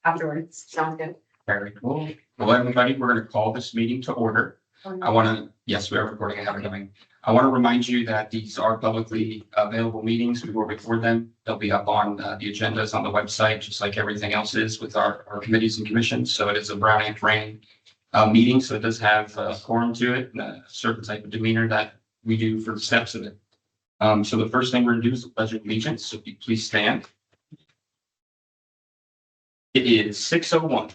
afterwards. Sounds good. Very cool. Well, everybody, we're going to call this meeting to order. Yes, we are recording. I have it going. I want to remind you that these are publicly available meetings. We will record them. They'll be up on the agendas on the website, just like everything else is with our committees and commissions. So it is a Brown Act Rain meeting. So it does have a quorum to it, and a certain type of demeanor that we do for the steps of it. So the first thing we're going to do is the Pledge of Allegiance. So if you please stand. It is 6:01.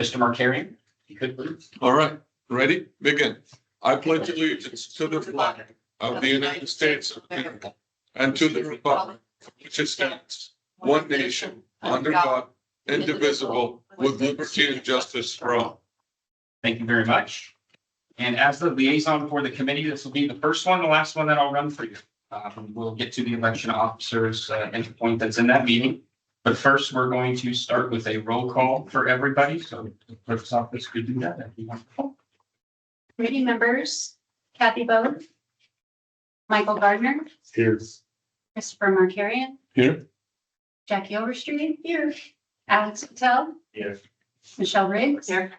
Mr. Markarian, you could please. All right, ready? Begin. I pledge allegiance to the flag of the United States of America and to the republic which stands one nation under God, indivisible, with liberty and justice for all. Thank you very much. And as the liaison for the committee, this will be the first one, the last one that I'll run for you. We'll get to the election officers entry point that's in that meeting. But first, we're going to start with a roll call for everybody. So the clerk's office could do that. That'd be wonderful. Committee members, Kathy Bode, Michael Gardner, Here. Christopher Markarian, Here. Jackie Overstreet, here, Alex Patel, Here. Michelle Riggs, here,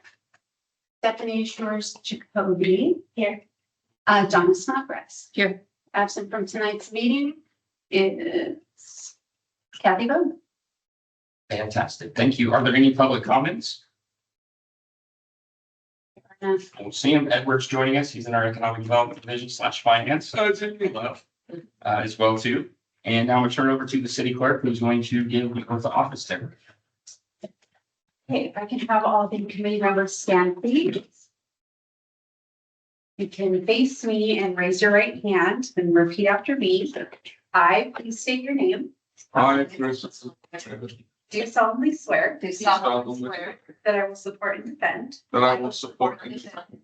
Stephanie Shores Jacoby, here, Donna Snodgrass, here. Absent from tonight's meeting is Kathy Bode. Fantastic. Thank you. Are there any public comments? I don't see him. Edward's joining us. He's in our Economic Development Division /Finance as well too. And now I'm going to turn it over to the city clerk, who's going to give the oath of office there. Okay, if I can have all the committee members stand, please. You can face me and raise your right hand and repeat after me. I, please state your name. I, Chris. Do solemnly swear. Do solemnly swear. That I will support and defend. That I will support and defend.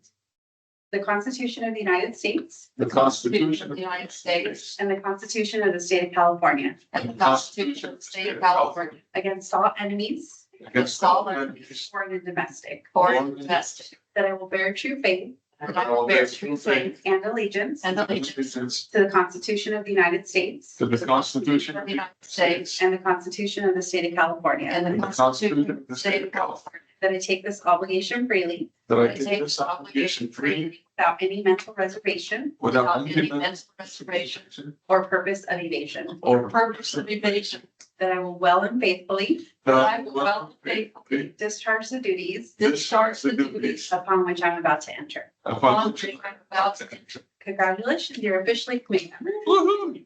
The Constitution of the United States. The Constitution of the United States. And the Constitution of the State of California. And the Constitution of the State of California. Against all enemies. Against all enemies. Foreign and domestic. Foreign and domestic. That I will bear true faith. And I will bear true faith. And allegiance. And allegiance. To the Constitution of the United States. To the Constitution of the United States. And the Constitution of the State of California. And the Constitution of the State of California. That I take this obligation freely. That I take this obligation freely. Without any mental reservation. Without any mental reservation. Or purpose of evasion. Or purpose of evasion. That I will well and faithfully. That I will well and faithfully. Discharge the duties. Discharge the duties. Upon which I'm about to enter. Upon which I'm about to enter. Congratulations, you're officially committee member. Woohoo!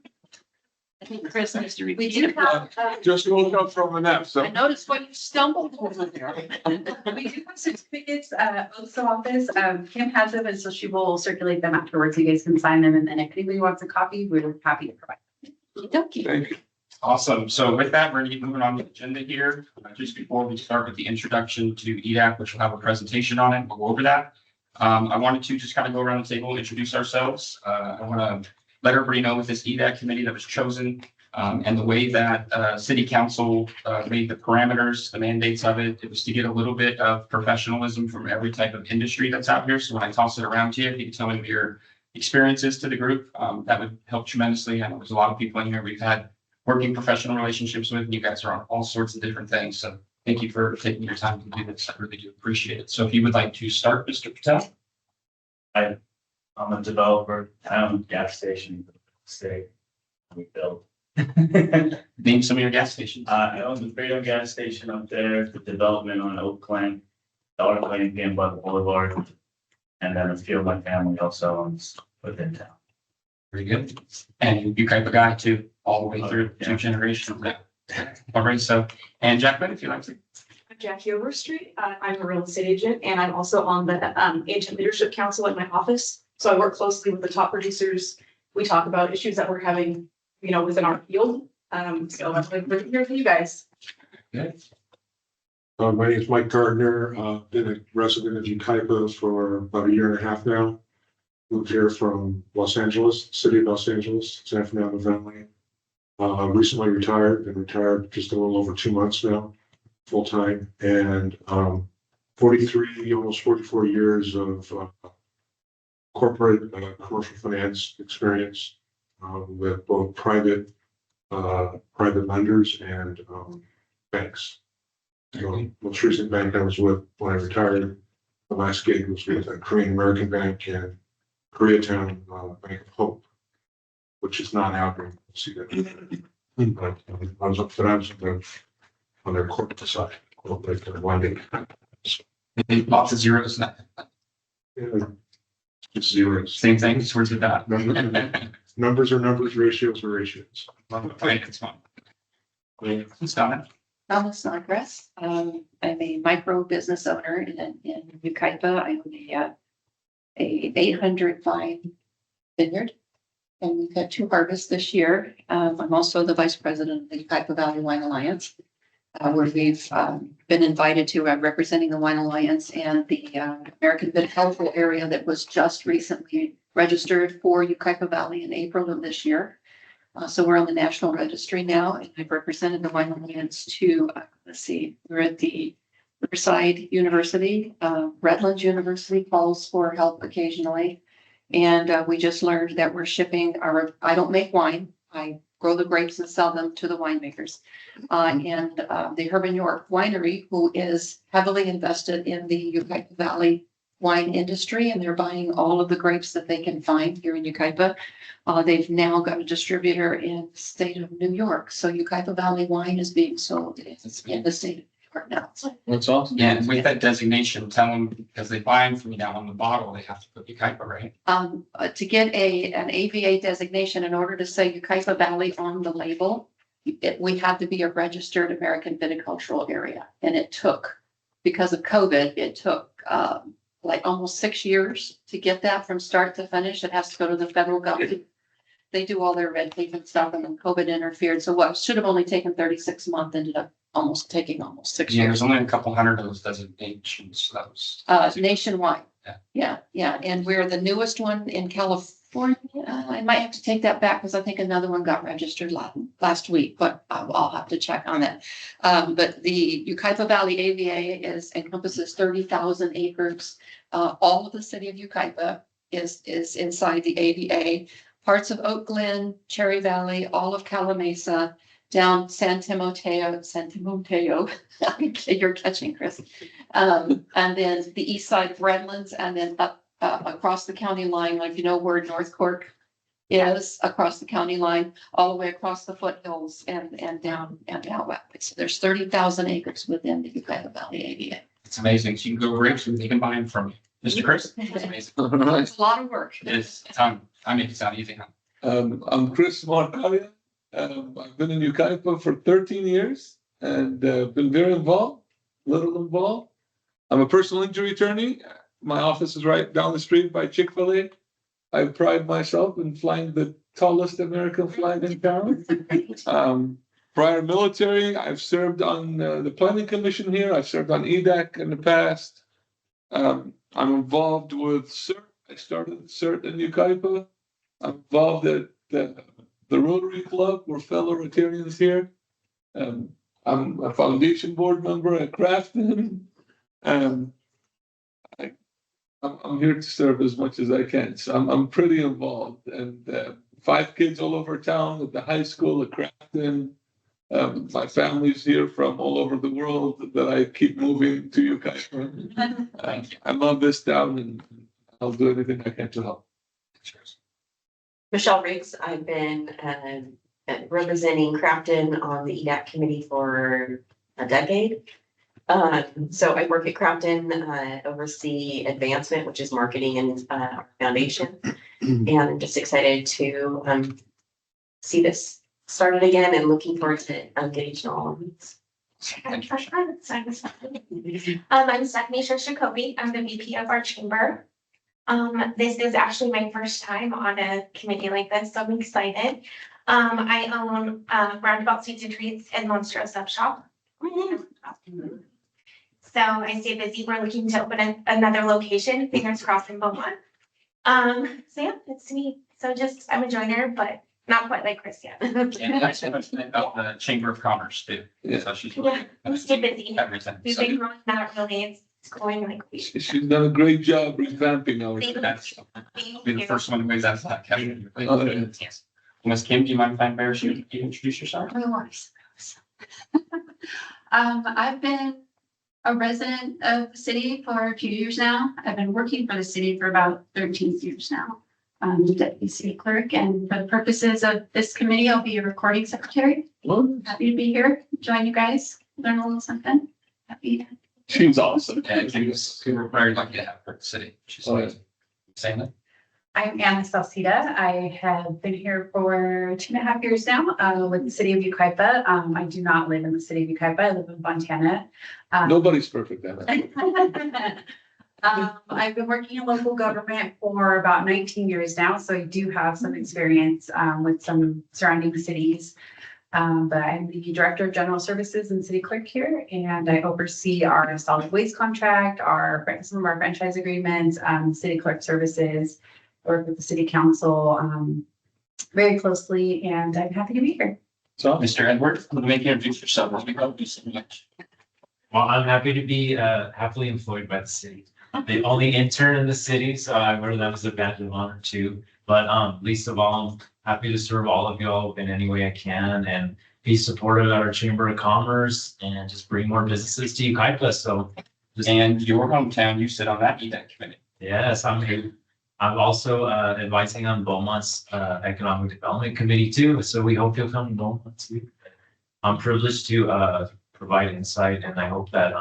I think Chris needs to We repeat do it. have, Just woke up from a nap, so. I noticed when you stumbled over there. we do have certificates, oaths of office. Kim has them, and so she will circulate them afterwards. You guys can sign them, and then if anybody wants a copy, we're happy to provide. Thank you. Thank you. Awesome. So with that, we're going to get moving on the agenda here. Just before we start with the introduction to EDAC, which will have a presentation on it, we'll go over that. I wanted to just kind of go around the table, introduce ourselves. I want to let everybody know with this EDAC committee that was chosen and the way that city council made the parameters, the mandates of it. It was to get a little bit of professionalism from every type of industry that's out here. So when I toss it around to you, if you can tell me what your experiences to the group, that would help tremendously. I know there's a lot of people in here we've had working professional relationships with, and you guys are on all sorts of different things. So thank you for taking your time to do this. I really do appreciate it. So if you would like to start, Mr. Patel. I'm a developer. I own a gas station in the state we built. Name some of your gas stations. I own the Freedom gas station up there, the development on Oak Lane, Dollar Lane again by the Boulevard. And then a few of my family also owns within town. Very good. And yucaipa guy too, all the way through Yeah. 2 generations. All right. So, and Jacqueline, if you like to. I'm Jackie Overstreet. I'm a real estate agent, and I'm also on the Agent Leadership Council at my office. So I work closely with the top producers. We talk about issues that we're having, within our field. So that's what we're here for you guys. Good. My name is Mike Gardner. Been a resident of Yucaipa for about 1.5 years now. Moved here from Los Angeles, city of Los Angeles, San Fernando Valley. Recently retired, been retired just a little over 2 months now, full time, and 43, almost 44 years of corporate commercial finance experience with both private lenders and banks. Most recent bank I was with when I retired, the last gig was with a Korean American bank in Koreatown, Bank of Hope, which is not Albion. See that? But I was up on their corporate side, corporate lending. Lots of zeros. Yeah, it's zeros. Same thing, just words with that. Numbers are numbers, ratios are ratios. It's fun. Who's done it? Thomas Snodgrass. I'm a micro business owner in Yucaipa. I own a 800 vine vineyard. And we've had 2 harvests this year. I'm also the vice president of the Yucaipa Valley Wine Alliance, where we've been invited to representing the Wine Alliance and the American Viticultural Area that was just recently registered for Yucaipa Valley in April of this year. So we're on the national registry now, and I've represented the Wine Alliance to, we're at the Riverside University, Redlands University calls for help occasionally. And we just learned that we're shipping I don't make wine. I grow the grapes and sell them to the winemakers. And the Herman York Winery, who is heavily invested in the Yucaipa Valley wine industry, and they're buying all of the grapes that they can find here in Yucaipa. They've now got a distributor in the state of New York. So Yucaipa Valley wine is being sold in the state of New York now. That's awesome. Yeah, and with that designation, tell them, because they buy them from you now on the bottle, they have to put Yucaipa, right? To get an AVA designation, in order to say Yucaipa Valley on the label, we had to be a registered American viticultural area. And it took, because of COVID, it took like almost 6 years to get that from start to finish. It has to go to the federal government. They do all their red tape and stuff, and then COVID interfered. So what should have only taken 36 months ended up taking almost 6 Yeah, years. there's only a couple hundred of those designations, so that was. Nationwide. Yeah. Yeah. And we're the newest one in California. I might have to take that back because I think another one got registered last week, but I'll have to check on that. But the Yucaipa Valley AVA encompasses 30,000 acres. All of the city of Yucaipa is inside the AVA. Parts of Oak Glen, Cherry Valley, all of Calamasa, down San Timoteo. You're catching, Chris. And then the east side of Redlands, and then up across the county line, like you know where North Cork is, across the county line, all the way across the foothills and down west. So there's 30,000 acres within the Yucaipa Valley AVA. It's amazing. So you can go grapes and they can buy them from you. Mr. Chris? It's amazing. It's a lot of work. It is. I make it sound easy. I'm Chris Marcalia. I've been in Yucaipa for 13 years and been very involved, little involved. I'm a personal injury attorney. My office is right down the street by Chick-fil-A. I pride myself in flying the tallest American flag in town. Prior military, I've served on the planning commission here. I've served on EDAC in the past. I'm involved with CERT. I started CERT in Yucaipa. I'm involved at the Rotary Club. We're fellow Rotarians here. I'm a foundation board member at Crafton. I'm here to serve as much as I can. So I'm pretty involved, and 5 kids all over town at the high school at Crafton. My family's here from all over the world that I keep moving to Yucaipa. I love this town, and I'll do anything I can to help. Michelle Riggs, I've been representing Crafton on the EDAC committee for a decade. So I work at Crafton, oversee advancement, which is marketing and our foundation. And I'm just excited to see this started again and looking forward to engaging all of these. Thank you. I'm Stephanie Shostakovich. I'm the VP of our chamber. This is actually my first time on a committee like this, so I'm excited. I own Roundabout Sweets and Treats and Monstro Sub Shop. So I stay busy. We're looking to open another location, fingers crossed, in Beaumont. So yeah, it's me. So just I'm a joiner, but not quite like Chris yet. And that's about the Chamber of Commerce too. Yeah. So she's. Yeah, we stay busy. Everything. We've So been growing that really. It's going like we. She's done a great job revamping our. that's, be the first one who wins that slot, Kevin. Oh, yeah. Yes. Miss Kim, do you mind if I embarrass you? Can you introduce yourself? No worries. I've been a resident of the city for a few years now. I've been working for the city for about 13 years now. I'm the deputy city clerk, and for the purposes of this committee, I'll be a recording secretary. Happy to be here, join you guys, learn a little something. Happy. She's awesome. And we're very lucky to have her at the city. She's amazing. Saying that. I'm Anna Salcida. I have been here for 2.5 years now with the city of Yucaipa. I do not live in the city of Yucaipa. I live in Montana. Nobody's perfect, Anna. I've been working in local government for about 19 years now, so I do have some experience with some surrounding cities. But I'm the Director of General Services and City Clerk here, and I oversee our solid waste contract, some of our franchise agreements, city clerk services, work with the city council very closely, and I'm happy to be here. So, Mr. Edwards, let me introduce yourself as we go do so much. Well, I'm happy to be happily employed by the city. The only intern in the city, so I wear that as a badge of honor too. But least of all, I'm happy to serve all of y'all in any way I can and be supportive of our Chamber of Commerce and just bring more businesses to Yucaipa. So And your hometown, you sit on that EDAC committee. yes, I'm also advising on Beaumont's Economic Development Committee too. So we hope you'll come to Beaumont too. I'm privileged to provide insight, and I hope that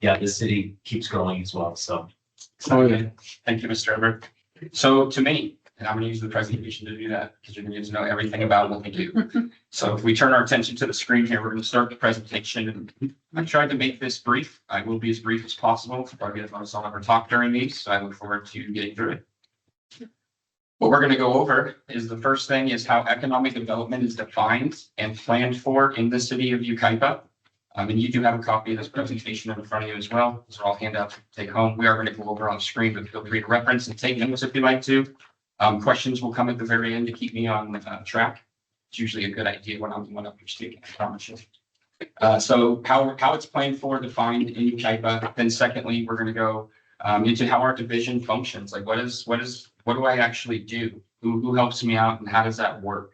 the city keeps growing as well. So yeah. Thank you, Mr. Edward. So to me, and I'm going to use the presentation to do that because you're going to get to know everything about what we do. So if we turn our attention to the screen here, we're going to start the presentation. And I tried to make this brief. I will be as brief as possible. Probably as much as I'll ever talk during these. So I look forward to getting through it. What we're going to go over is the first thing is how economic development is defined and planned for in the city of Yucaipa. And you do have a copy of this presentation in front of you as well. These are all handouts to take home. We are going to go over on screen, but feel free to reference and take notes if you'd like to. Questions will come at the very end to keep me on track. It's usually a good idea when I'm the one up here speaking, I promise you. So how it's planned for, defined in Yucaipa. Then secondly, we're going to go into how our division functions. Like what do I actually do? Who helps me out and how does that work?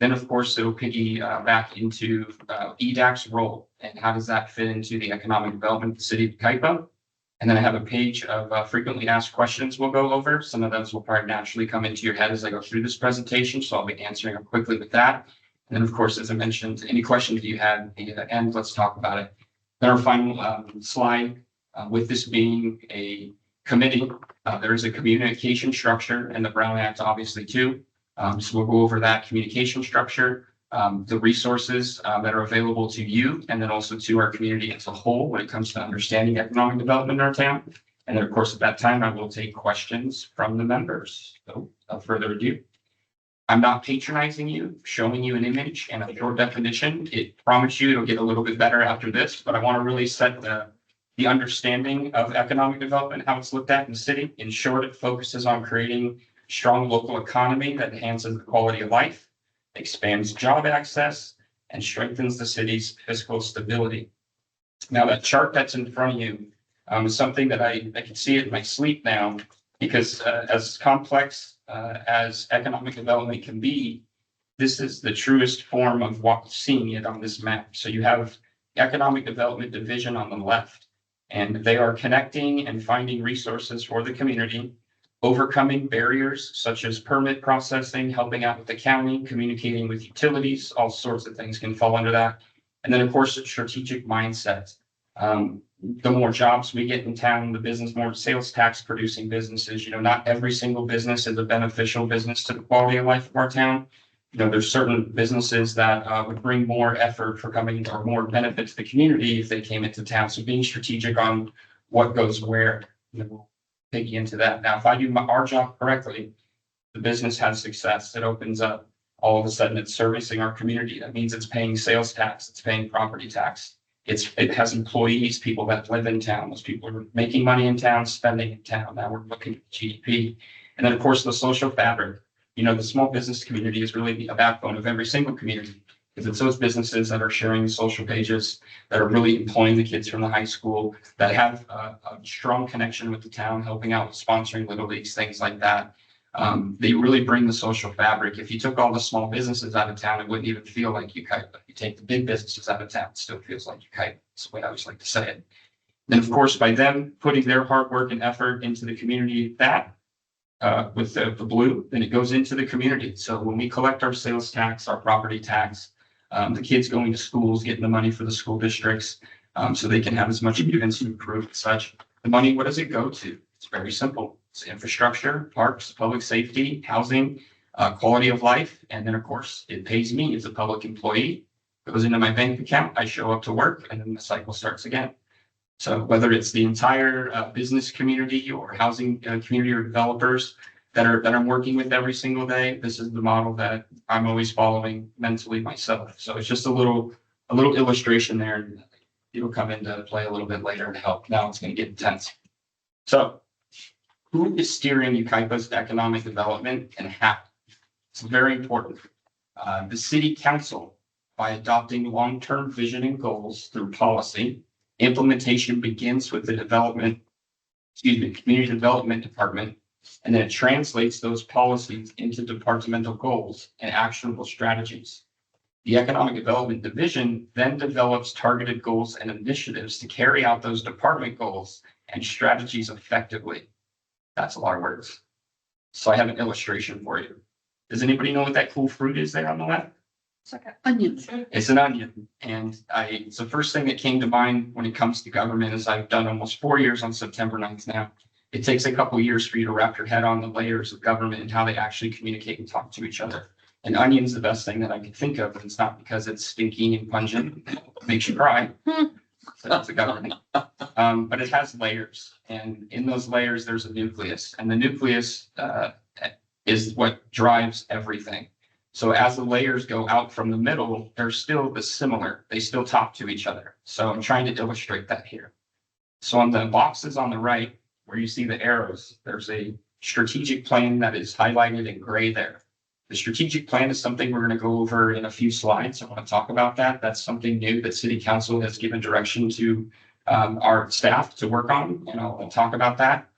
Then, of course, it'll piggy back into EDAC's role and how does that fit into the economic development of the city of Yucaipa. And then I have a page of frequently asked questions we'll go over. Some of those will probably naturally come into your head as I go through this presentation. So I'll be answering them quickly with that. And then, of course, as I mentioned, any questions you had at the end, let's talk about it. Then our final slide, with this being a committee, there is a communication structure and the Brown Act, obviously, too. So we'll go over that communication structure, the resources that are available to you, and then also to our community as a whole when it comes to understanding economic development in our town. And then, of course, at that time, I will take questions from the members. So without further ado, I'm not patronizing you, showing you an image and a short definition. It promise you it'll get a little bit better after this, but I want to really set the understanding of economic development, how it's looked at in the city. In short, it focuses on creating strong local economy that enhances the quality of life, expands job access, and strengthens the city's fiscal stability. Now, that chart that's in front of you is something that I can see it in my sleep now, because as complex as economic development can be, this is the truest form of what seeing it on this map. So you have economic development division on the left, and they are connecting and finding resources for the community, overcoming barriers such as permit processing, helping out with the county, communicating with utilities, all sorts of things can fall under that. And then, of course, a strategic mindset. The more jobs we get in town, the business, more sales tax producing businesses, not every single business is a beneficial business to the quality of life of our town. There's certain businesses that would bring more effort for coming or more benefit to the community if they came into town. So being strategic on what goes where, we'll take you into that. Now, if I do our job correctly, the business has success. It opens up. All of a sudden, it's servicing our community. That means it's paying sales tax. It's paying property tax. It has employees, people that live in town. Those people are making money in town, spending in town. Now we're looking at GDP. And then, of course, the social fabric. The small business community is really a backbone of every single community, because it's those businesses that are sharing social pages, that are really employing the kids from the high school, that have a strong connection with the town, helping out with sponsoring little leagues, things like that. They really bring the social fabric. If you took all the small businesses out of town, it wouldn't even feel like Yucaipa. You take the big businesses out of town, it still feels like Yucaipa. That's the way I always like to say it. Then, of course, by them putting their hard work and effort into the community, with the blue, then it goes into the community. So when we collect our sales tax, our property tax, the kids going to schools, getting the money for the school districts, so they can have as much students improve and such. The money, what does it go to? It's very simple. It's infrastructure, parks, public safety, housing, quality of life. And then, of course, it pays me as a public employee. It goes into my bank account. I show up to work and then the cycle starts again. So whether it's the entire business community or housing community or developers that I'm working with every single day, this is the model that I'm always following mentally myself. So it's just a little illustration there, and it'll come into play a little bit later to help. Now it's going to get intense. So who is steering Yucaipa's economic development and how? It's very important. The city council, by adopting long-term vision and goals through policy. Implementation begins with the community development department, and then it translates those policies into departmental goals and actionable strategies. The economic development division then develops targeted goals and initiatives to carry out those department goals and strategies effectively. That's a lot of words. So I have an illustration for you. Does anybody know what that cool fruit is there on the left? It's like an onion. It's an onion. And it's the first thing that came to mind when it comes to government is I've done almost 4 years on September 9th now. It takes a couple of years for you to wrap your head on the layers of government and how they actually communicate and talk to each other. And onion's the best thing that I could think of. And it's not because it's stinky and pungent, it makes you cry. So that's the government. But it has layers. And in those layers, there's a nucleus. And the nucleus is what drives everything. So as the layers go out from the middle, they're still similar. They still talk to each other. So I'm trying to illustrate that here. So on the boxes on the right, where you see the arrows, there's a strategic plan that is highlighted in gray there. The strategic plan is something we're going to go over in a few slides. I want to talk about that. That's something new that City Council has given direction to our staff to work on, and I'll talk about that.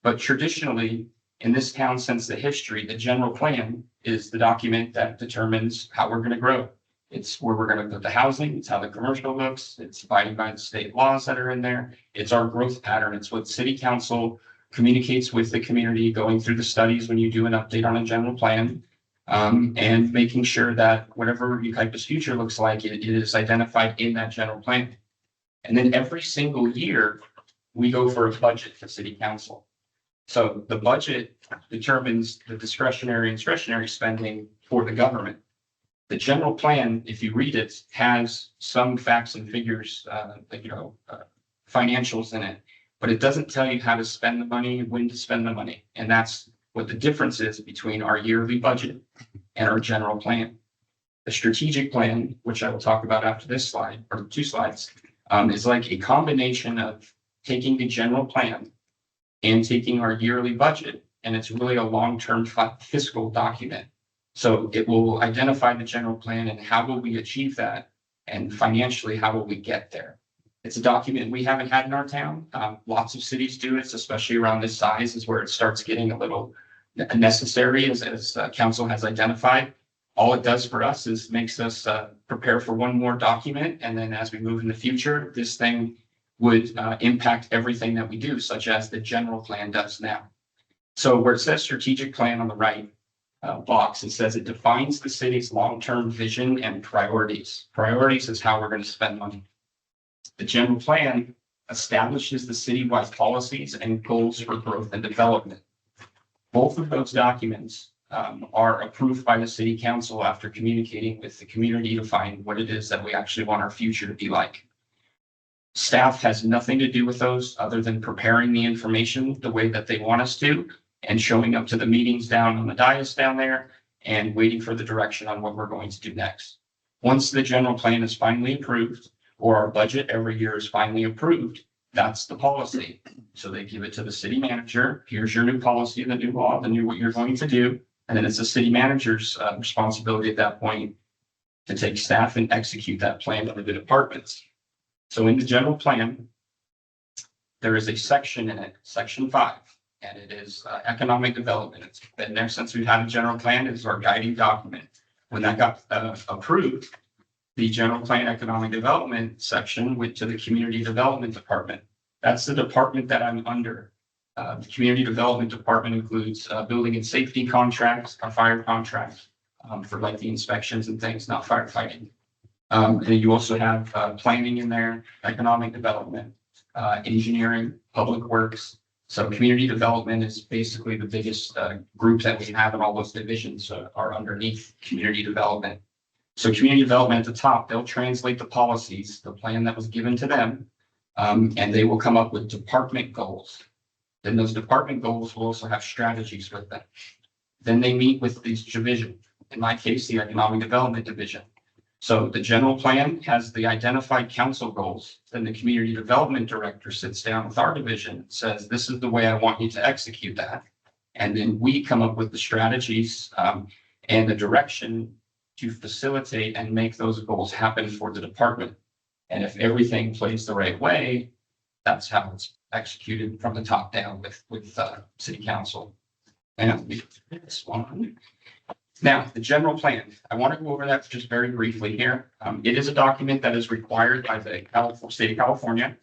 But traditionally, in this town, since the history, the general plan is the document that determines how we're going to grow. It's where we're going to put the housing. It's how the commercial looks. It's abiding by the state laws that are in there. It's our growth pattern. It's what City Council communicates with the community, going through the studies when you do an update on a general plan, and making sure that whatever Yucaipa's future looks like, it is identified in that general plan. And then every single year, we go for a budget for City Council. So the budget determines the discretionary and discretionary spending for the government. The general plan, if you read it, has some facts and figures, financials in it, but it doesn't tell you how to spend the money, when to spend the money. And that's what the difference is between our yearly budget and our general plan. The strategic plan, which I will talk about after this slide, or 2 slides, is like a combination of taking the general plan and taking our yearly budget, and it's really a long-term fiscal document. So it will identify the general plan and how will we achieve that, and financially, how will we get there? It's a document we haven't had in our town. Lots of cities do it, especially around this size is where it starts getting a little necessary as council has identified. All it does for us is makes us prepare for one more document. And then as we move in the future, this thing would impact everything that we do, such as the general plan does now. So where it says strategic plan on the right box, it says it defines the city's long-term vision and priorities. Priorities is how we're going to spend money. The general plan establishes the citywide policies and goals for growth and development. Both of those documents are approved by the city council after communicating with the community to find what it is that we actually want our future to be like. Staff has nothing to do with those other than preparing the information the way that they want us to and showing up to the meetings down on the dais down there and waiting for the direction on what we're going to do next. Once the general plan is finally approved, or our budget every year is finally approved, that's the policy. So they give it to the city manager. Here's your new policy, the new law, the new what you're going to do. And then it's the city manager's responsibility at that point to take staff and execute that plan for the departments. So in the general plan, there is a section in it, section 5, and it is economic development. It's been there since we've had a general plan. It's our guiding document. When that got approved, the general plan economic development section went to the community development department. That's the department that I'm under. The community development department includes building and safety contracts, a fire contract for like the inspections and things, not firefighting. And you also have planning in there, economic development, engineering, public works. So community development is basically the biggest group that we have, and all those divisions are underneath community development. So community development at the top, they'll translate the policies, the plan that was given to them, and they will come up with department goals. Then those department goals will also have strategies with them. Then they meet with these division, in my case, the economic development division. So the general plan has the identified council goals. Then the community development director sits down with our division and says, this is the way I want you to execute that. And then we come up with the strategies and the direction to facilitate and make those goals happen for the department. And if everything plays the right way, that's how it's executed from the top down with city council. And this one. Now, the general plan, I want to go over that just very briefly here. It is a document that is required by the state of California.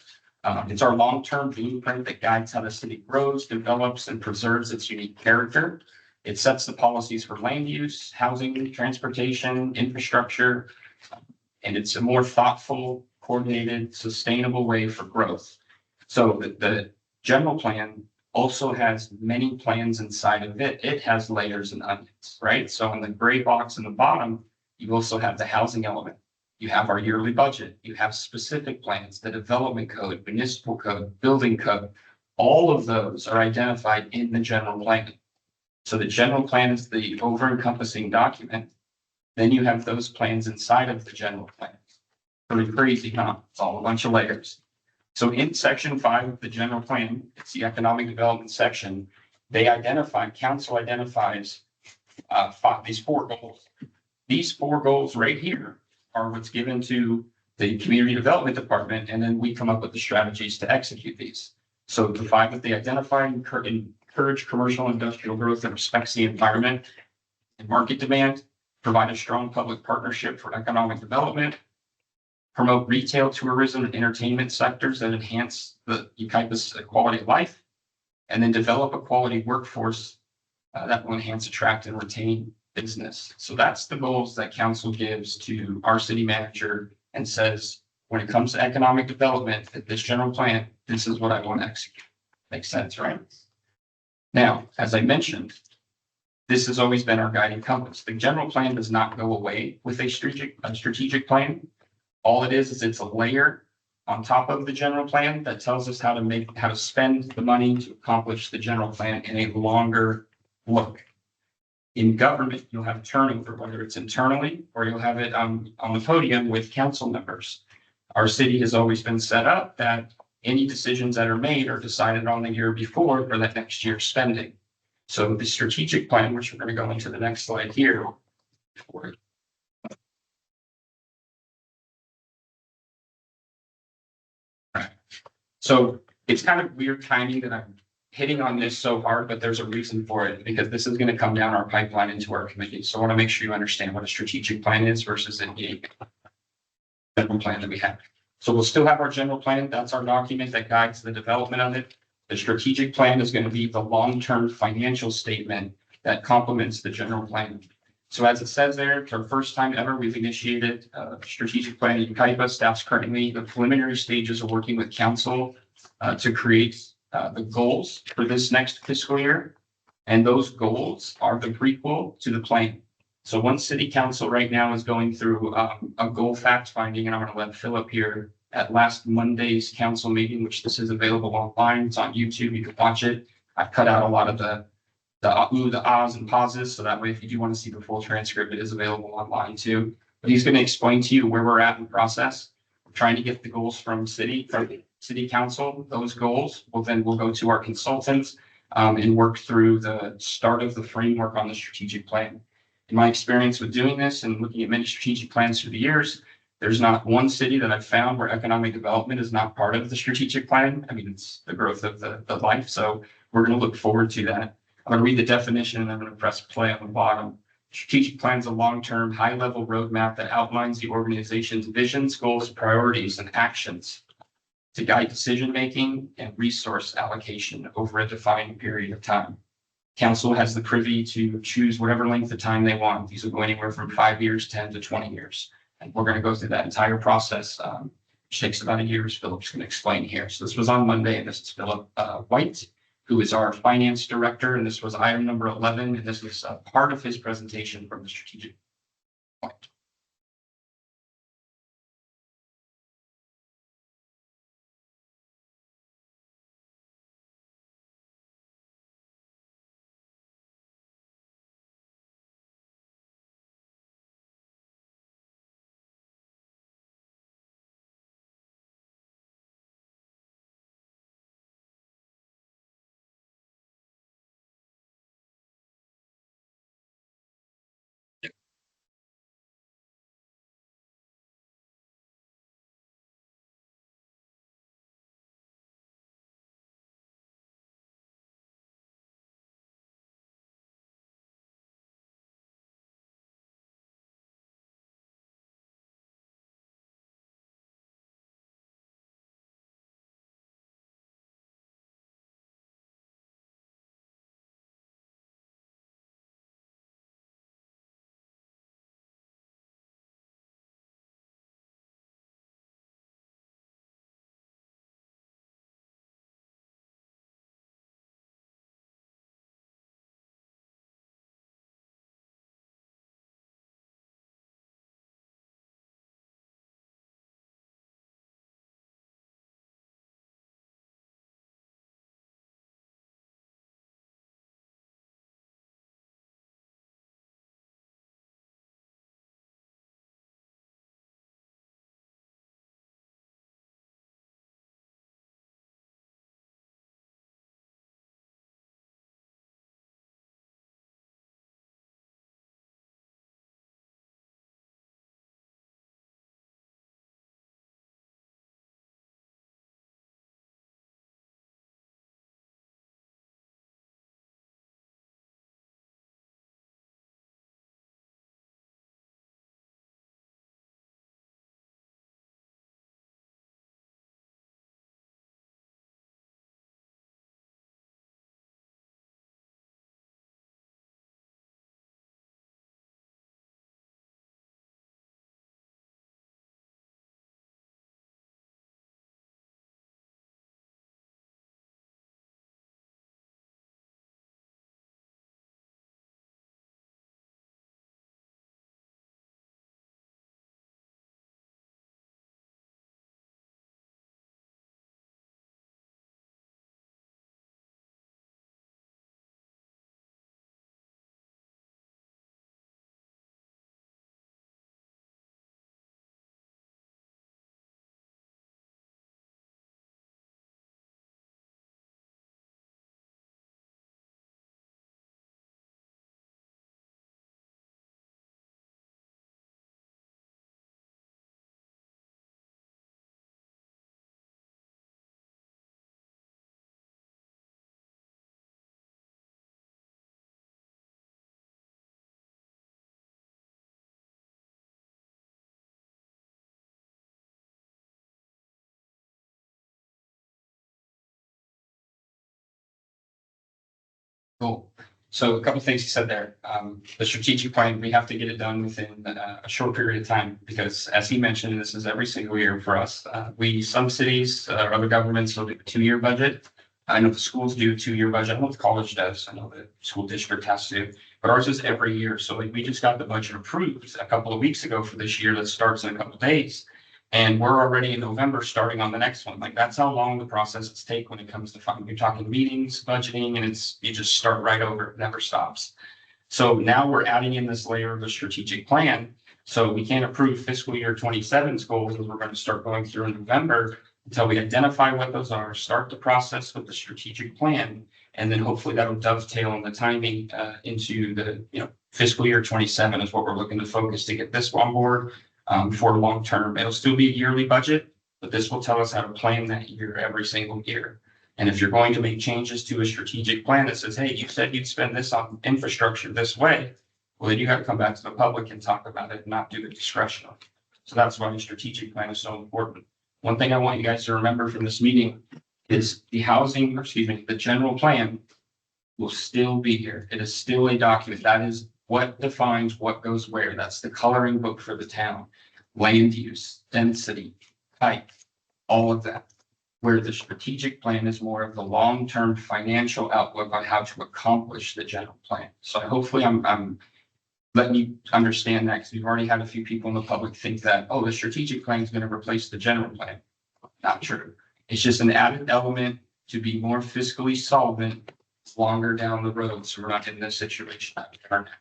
It's our long-term blueprint that guides how the city grows, develops, and preserves its unique character. It sets the policies for land use, housing, transportation, infrastructure, and it's a more thoughtful, coordinated, sustainable way for growth. So the general plan also has many plans inside of it. It has layers and onions, right? So in the gray box in the bottom, you also have the housing element. You have our yearly budget. You have specific plans, the development code, municipal code, building code. All of those are identified in the general plan. So the general plan is the over-encompassing document. Then you have those plans inside of the general plan. Pretty crazy, huh? It's all a bunch of layers. So in section 5 of the general plan, it's the economic development section. Council identifies these 4 goals. These 4 goals right here are what's given to the community development department, and then we come up with the strategies to execute these. So the 5 that they identify: encourage commercial and industrial growth that respects the environment and market demand, provide a strong public partnership for economic development, promote retail, tourism, and entertainment sectors that enhance the yucaipa's quality of life, and then develop a quality workforce that will enhance, attract, and retain business. So that's the goals that council gives to our city manager and says, when it comes to economic development, at this general plan, this is what I want to execute. Makes sense, right? Now, as I mentioned, this has always been our guiding compass. The general plan does not go away with a strategic plan. All it is it's a layer on top of the general plan that tells us how to spend the money to accomplish the general plan in a longer look. In government, you'll have turnover, whether it's internally or you'll have it on the podium with council members. Our city has always been set up that any decisions that are made are decided on the year before for that next year's spending. So the strategic plan, which we're going to go into the next slide here. So it's kind of weird timing that I'm hitting on this so hard, but there's a reason for it, because this is going to come down our pipeline into our committee. So I want to make sure you understand what a strategic plan is versus a general plan that we have. So we'll still have our general plan. That's our document that guides the development of it. The strategic plan is going to be the long-term financial statement that complements the general plan. So as it says there, it's our first time ever we've initiated a strategic plan in Yucaipa. Staff's currently the preliminary stages of working with council to create the goals for this next fiscal year. And those goals are the prequel to the plan. So one city council right now is going through a goal fact finding, and I'm going to let Philip here at last Monday's council meeting, which this is available online. It's on YouTube. You can watch it. I've cut out a lot of the ahs and pauses, so that way if you do want to see the full transcript, it is available online too. But he's going to explain to you where we're at in the process. We're trying to get the goals from city council. Those goals will go to our consultants and work through the start of the framework on the strategic plan. In my experience with doing this and looking at many strategic plans through the years, there's not one city that I've found where economic development is not part of the strategic plan. I mean, it's the growth of the life. So we're going to look forward to that. I'm going to read the definition and I'm going to press play on the bottom. Strategic plan is a long-term, high-level roadmap that outlines the organization's visions, goals, priorities, and actions to guide decision-making and resource allocation over a defined period of time. Council has the privy to choose whatever length of time they want. These will go anywhere from 5 years, 10 to 20 years. And we're going to go through that entire process, which takes about a year, as Philip's going to explain here. So this was on Monday, and this is Philip White, who is our finance director, and this was item number 11, and this was part of his presentation from the strategic point. Cool. So a couple of things you said there. The strategic plan, we have to get it done within a short period of time because as he mentioned, this is every single year for us. Some cities or other governments will do a 2-year budget. I know the schools do a 2-year budget. I know the college does. I know the school district has to, but ours is every year. So like, we just got the budget approved a couple of weeks ago for this year that starts in a couple of days. And we're already in November starting on the next one. Like that's how long the processes take when it comes to funding. You're talking meetings, budgeting, and you just start right over, it never stops. So now we're adding in this layer of a strategic plan. So we can't approve fiscal year 27's goals as we're going to start going through in November until we identify what those are, start the process with the strategic plan, and then hopefully that'll dovetail on the timing into the fiscal year 27 is what we're looking to focus to get this on board. For long term, it'll still be a yearly budget, but this will tell us how to plan that year every single year. And if you're going to make changes to a strategic plan that says, hey, you said you'd spend this on infrastructure this way, well, then you got to come back to the public and talk about it and not do it discretionally. So that's why the strategic plan is so important. One thing I want you guys to remember from this meeting is the general plan will still be here. It is still a document. That is what defines what goes where. That's the coloring book for the town. Land use, density, height, all of that. Where the strategic plan is more of the long-term financial outlook on how to accomplish the general plan. So hopefully I'm letting you understand that, because we've already had a few people in the public think that, oh, the strategic plan is going to replace the general plan. Not true. It's just an added element to be more fiscally solvent longer down the road. So we're not in this situation that we are now.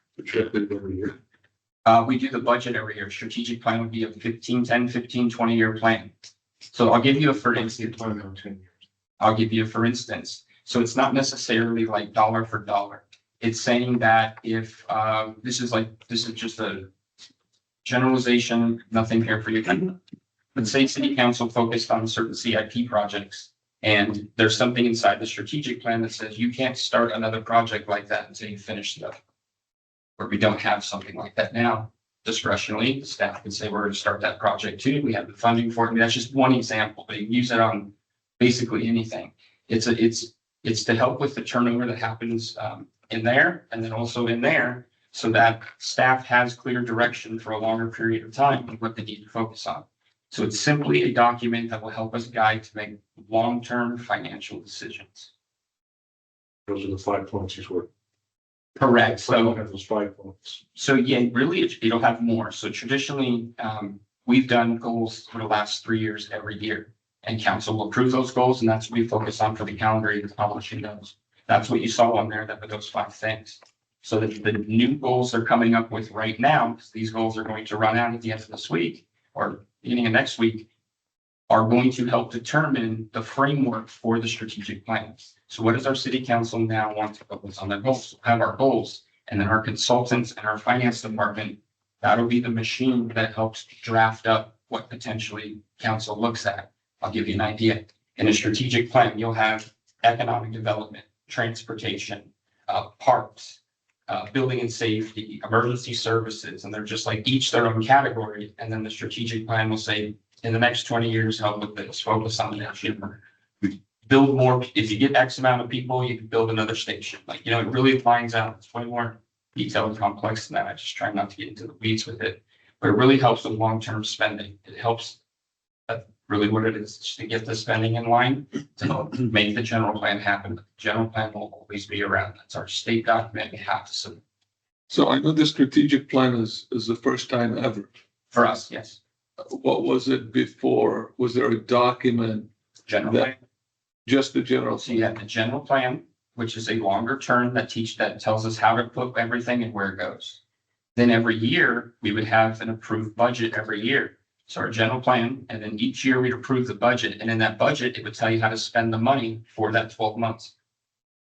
Every year. We do the budget every year. Strategic plan would be a 20-year plan. So I'll give you a for instance. I'll give you a for instance. So it's not necessarily like dollar for dollar. It's saying that if this is just a generalization, nothing here for you. But say city council focused on certain CIP projects, and there's something inside the strategic plan that says you can't start another project like that until you finish stuff. Or we don't have something like that now. Discretionally, the staff can say we're going to start that project too. We have the funding for it. I mean, that's just one example, but you can use it on basically anything. It's to help with the turnover that happens in there and then also in there, so that staff has clear direction for a longer period of time on what they need to focus on. So it's simply a document that will help us guide to make long-term financial decisions. Those are the 5 points he's working. Correct. So Have those 5 points. So yeah, really, it'll have more. So traditionally, we've done goals for the last 3 years every year. And council will approve those goals, and that's what we focus on for the calendar year, publishing those. That's what you saw on there, that were those 5 things. So that the new goals they're coming up with right now, because these goals are going to run out at the end of this week or beginning of next week, are going to help determine the framework for the strategic plans. So what does our city council now want to focus on? Their goals? We'll have our goals, and then our consultants and our finance department, that'll be the machine that helps draft up what potentially council looks at. I'll give you an idea. In a strategic plan, you'll have economic development, transportation, parks, building and safety, emergency services, and they're just like each their own category. And then the strategic plan will say, in the next 20 years, help with this, focus on the build more. If you get X amount of people, you can build another station. Like, it really lines out. It's way more detailed and complex than that. I just try not to get into the weeds with it, but it really helps with long-term spending. It helps. That's really what it is, just to get the spending in line to help make the general plan happen. The general plan will always be around. That's our state document. We have to submit. So I know the strategic plan is the first time ever. For us, yes. What was it before? Was there a document, General That- plan. just the general? So you have the general plan, which is a longer term that tells us how to put everything and where it goes. Then every year, we would have an approved budget every year. So our general plan, and then each year we'd approve the budget. And in that budget, it would tell you how to spend the money for that 12 months.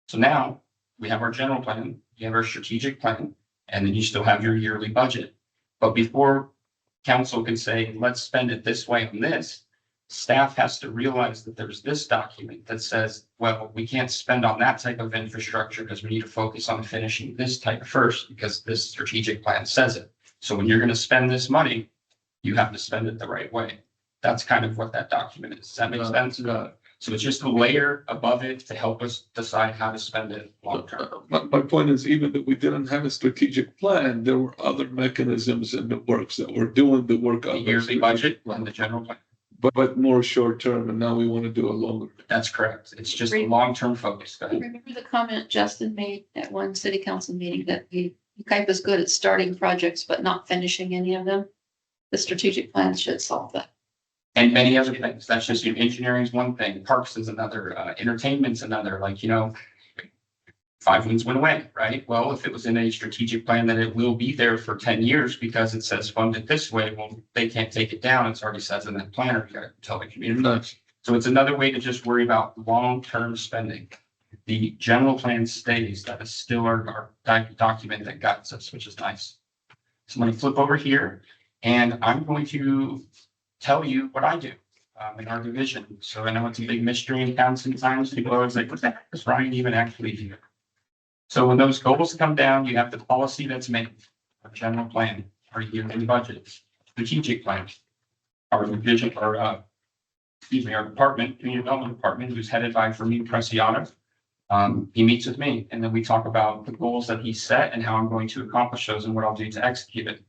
So now we have our general plan, you have our strategic plan, and then you still have your yearly budget. But before council can say, let's spend it this way on this, staff has to realize that there's this document that says, well, we can't spend on that type of infrastructure because we need to focus on finishing this type first, because this strategic plan says it. So when you're going to spend this money, you have to spend it the right way. That's kind of what that document is. Does that make sense? So it's just a layer above it to help us decide how to spend it long term. My point is, even that we didn't have a strategic plan, there were other mechanisms in the works that were doing the work The on yearly budget and the general plan. but more short term, and now we want to do a longer. That's correct. It's just a long-term focus. Go ahead. Remember the comment Justin made at one city council meeting that UCaipa is good at starting projects, but not finishing any of them? The strategic plan should solve that. And many other things. That's just, engineering is one thing, parks is another, entertainment's another, 5 Winds went away, right? Well, if it was in a strategic plan, then it will be there for 10 years because it says fund it this way. Well, they can't take it down. It's already says in that planner, you gotta tell the community. Nice. So it's another way to just worry about long-term spending. The general plan stays, that is still our document that guides us, which is nice. So I'm going to flip over here and I'm going to tell you what I do. in our division. So I know it's a big mystery in town sometimes. People are always like, what the heck does Ryan even actually do? So when those goals come down, you have the policy that's made, our general plan, our yearly budget, strategic plan, our division, or our department, community development department, who's headed by Fermin Preciado. He meets with me and then we talk about the goals that he set and how I'm going to accomplish those and what I'll do to execute it.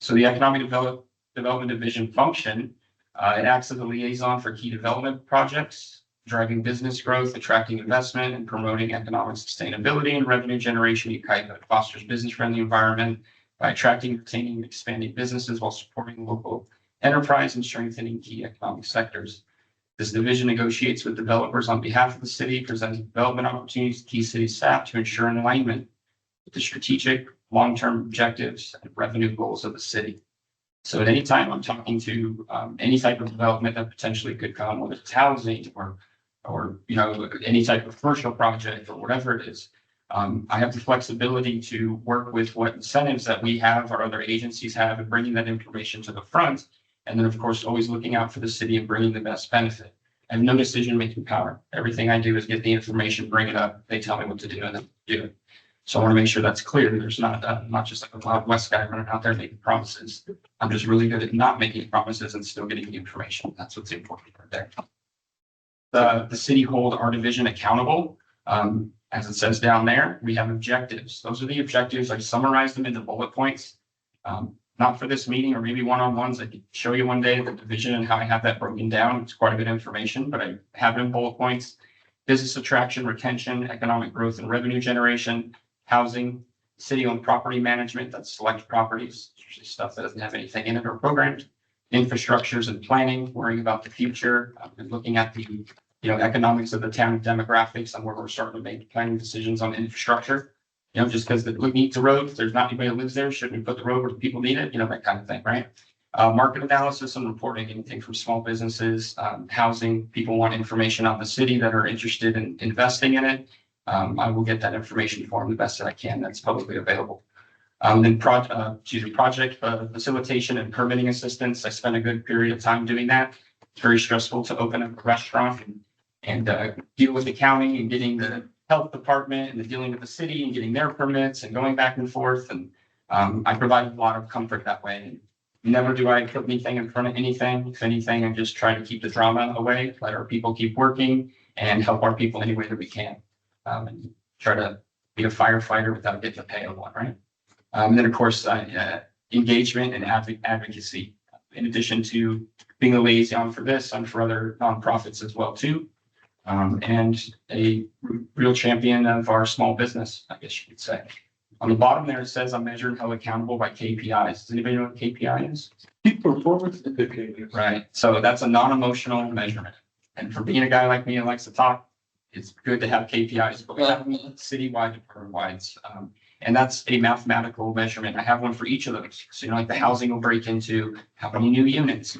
So the economic development division function, it acts as a liaison for key development projects, driving business growth, attracting investment, and promoting economic sustainability and revenue generation. It fosters business-friendly environment by attracting, retaining, and expanding businesses while supporting local enterprise and strengthening key economic sectors. This division negotiates with developers on behalf of the city, presenting development opportunities to key city staff to ensure an alignment with the strategic, long-term objectives and revenue goals of the city. So at any time I'm talking to any type of development that potentially could come, whether it's housing or any type of commercial project or whatever it is, I have the flexibility to work with what incentives that we have or other agencies have and bringing that information to the front. And then, of course, always looking out for the city and bringing the best benefit. I have no decision-making power. Everything I do is get the information, bring it up. They tell me what to do and then do it. So I want to make sure that's clear. There's not just like a Wild West guy running out there making promises. I'm just really good at not making promises and still getting the information. That's what's important right there. The city hold our division accountable. As it says down there, we have objectives. Those are the objectives. I summarized them into bullet points. Not for this meeting or maybe one-on-ones. I could show you one day the division and how I have that broken down. It's quite a bit of information, but I have it in bullet points. Business attraction, retention, economic growth and revenue generation, housing, city-owned property management, that's select properties, usually stuff that doesn't have anything in it or programmed, infrastructures and planning, worrying about the future, and looking at the economics of the town demographics and where we're starting to make planning decisions on infrastructure. Just because we need the road, if there's not anybody that lives there, shouldn't we put the road where people need it? That kind of thing, right? Market analysis and reporting, anything from small businesses, housing, people want information on the city that are interested in investing in it. I will get that information for them the best that I can that's publicly available. Then project facilitation and permitting assistance. I spent a good period of time doing that. It's very stressful to open up a restaurant and deal with the county and getting the health department and the dealing with the city and getting their permits and going back and forth. And I provide a lot of comfort that way. And never do I put anything in front of anything. If anything, I just try to keep the drama away, let our people keep working and help our people any way that we can. And try to be a firefighter without getting the pay of one, right? And then, of course, engagement and advocacy. In addition to being a liaison for this, I'm for other nonprofits as well, too. And a real champion of our small business, I guess you could say. On the bottom there, it says I'm measured and held accountable by KPIs. Does anybody know what KPI is? Key performance indicators. Right. So that's a non-emotional measurement. And for being a guy like me that likes to talk, it's good to have KPIs, but we have them citywide, department-wide. And that's a mathematical measurement. I have one for each of those. So, like the housing will break into how many new units,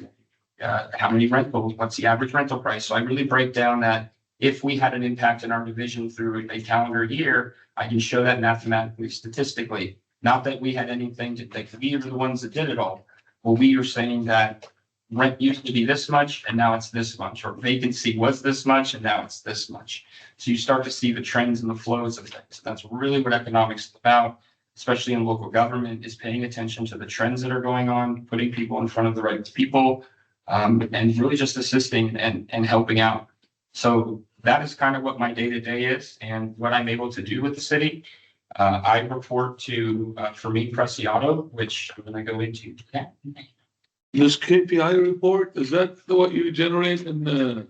how many rentals, what's the average rental price. So I really break down that if we had an impact in our division through a calendar year, I can show that mathematically, statistically. Not that we had anything to think, we are the ones that did it all. Well, we are saying that rent used to be this much and now it's this much, or vacancy was this much and now it's this much. So you start to see the trends and the flows of things. That's really what economics is about, especially in local government, is paying attention to the trends that are going on, putting people in front of the right people, and really just assisting and helping out. So that is kind of what my day-to-day is and what I'm able to do with the city. I report to Fermin Preciado, which I'm going to go into. This KPI report, is that what you generate in the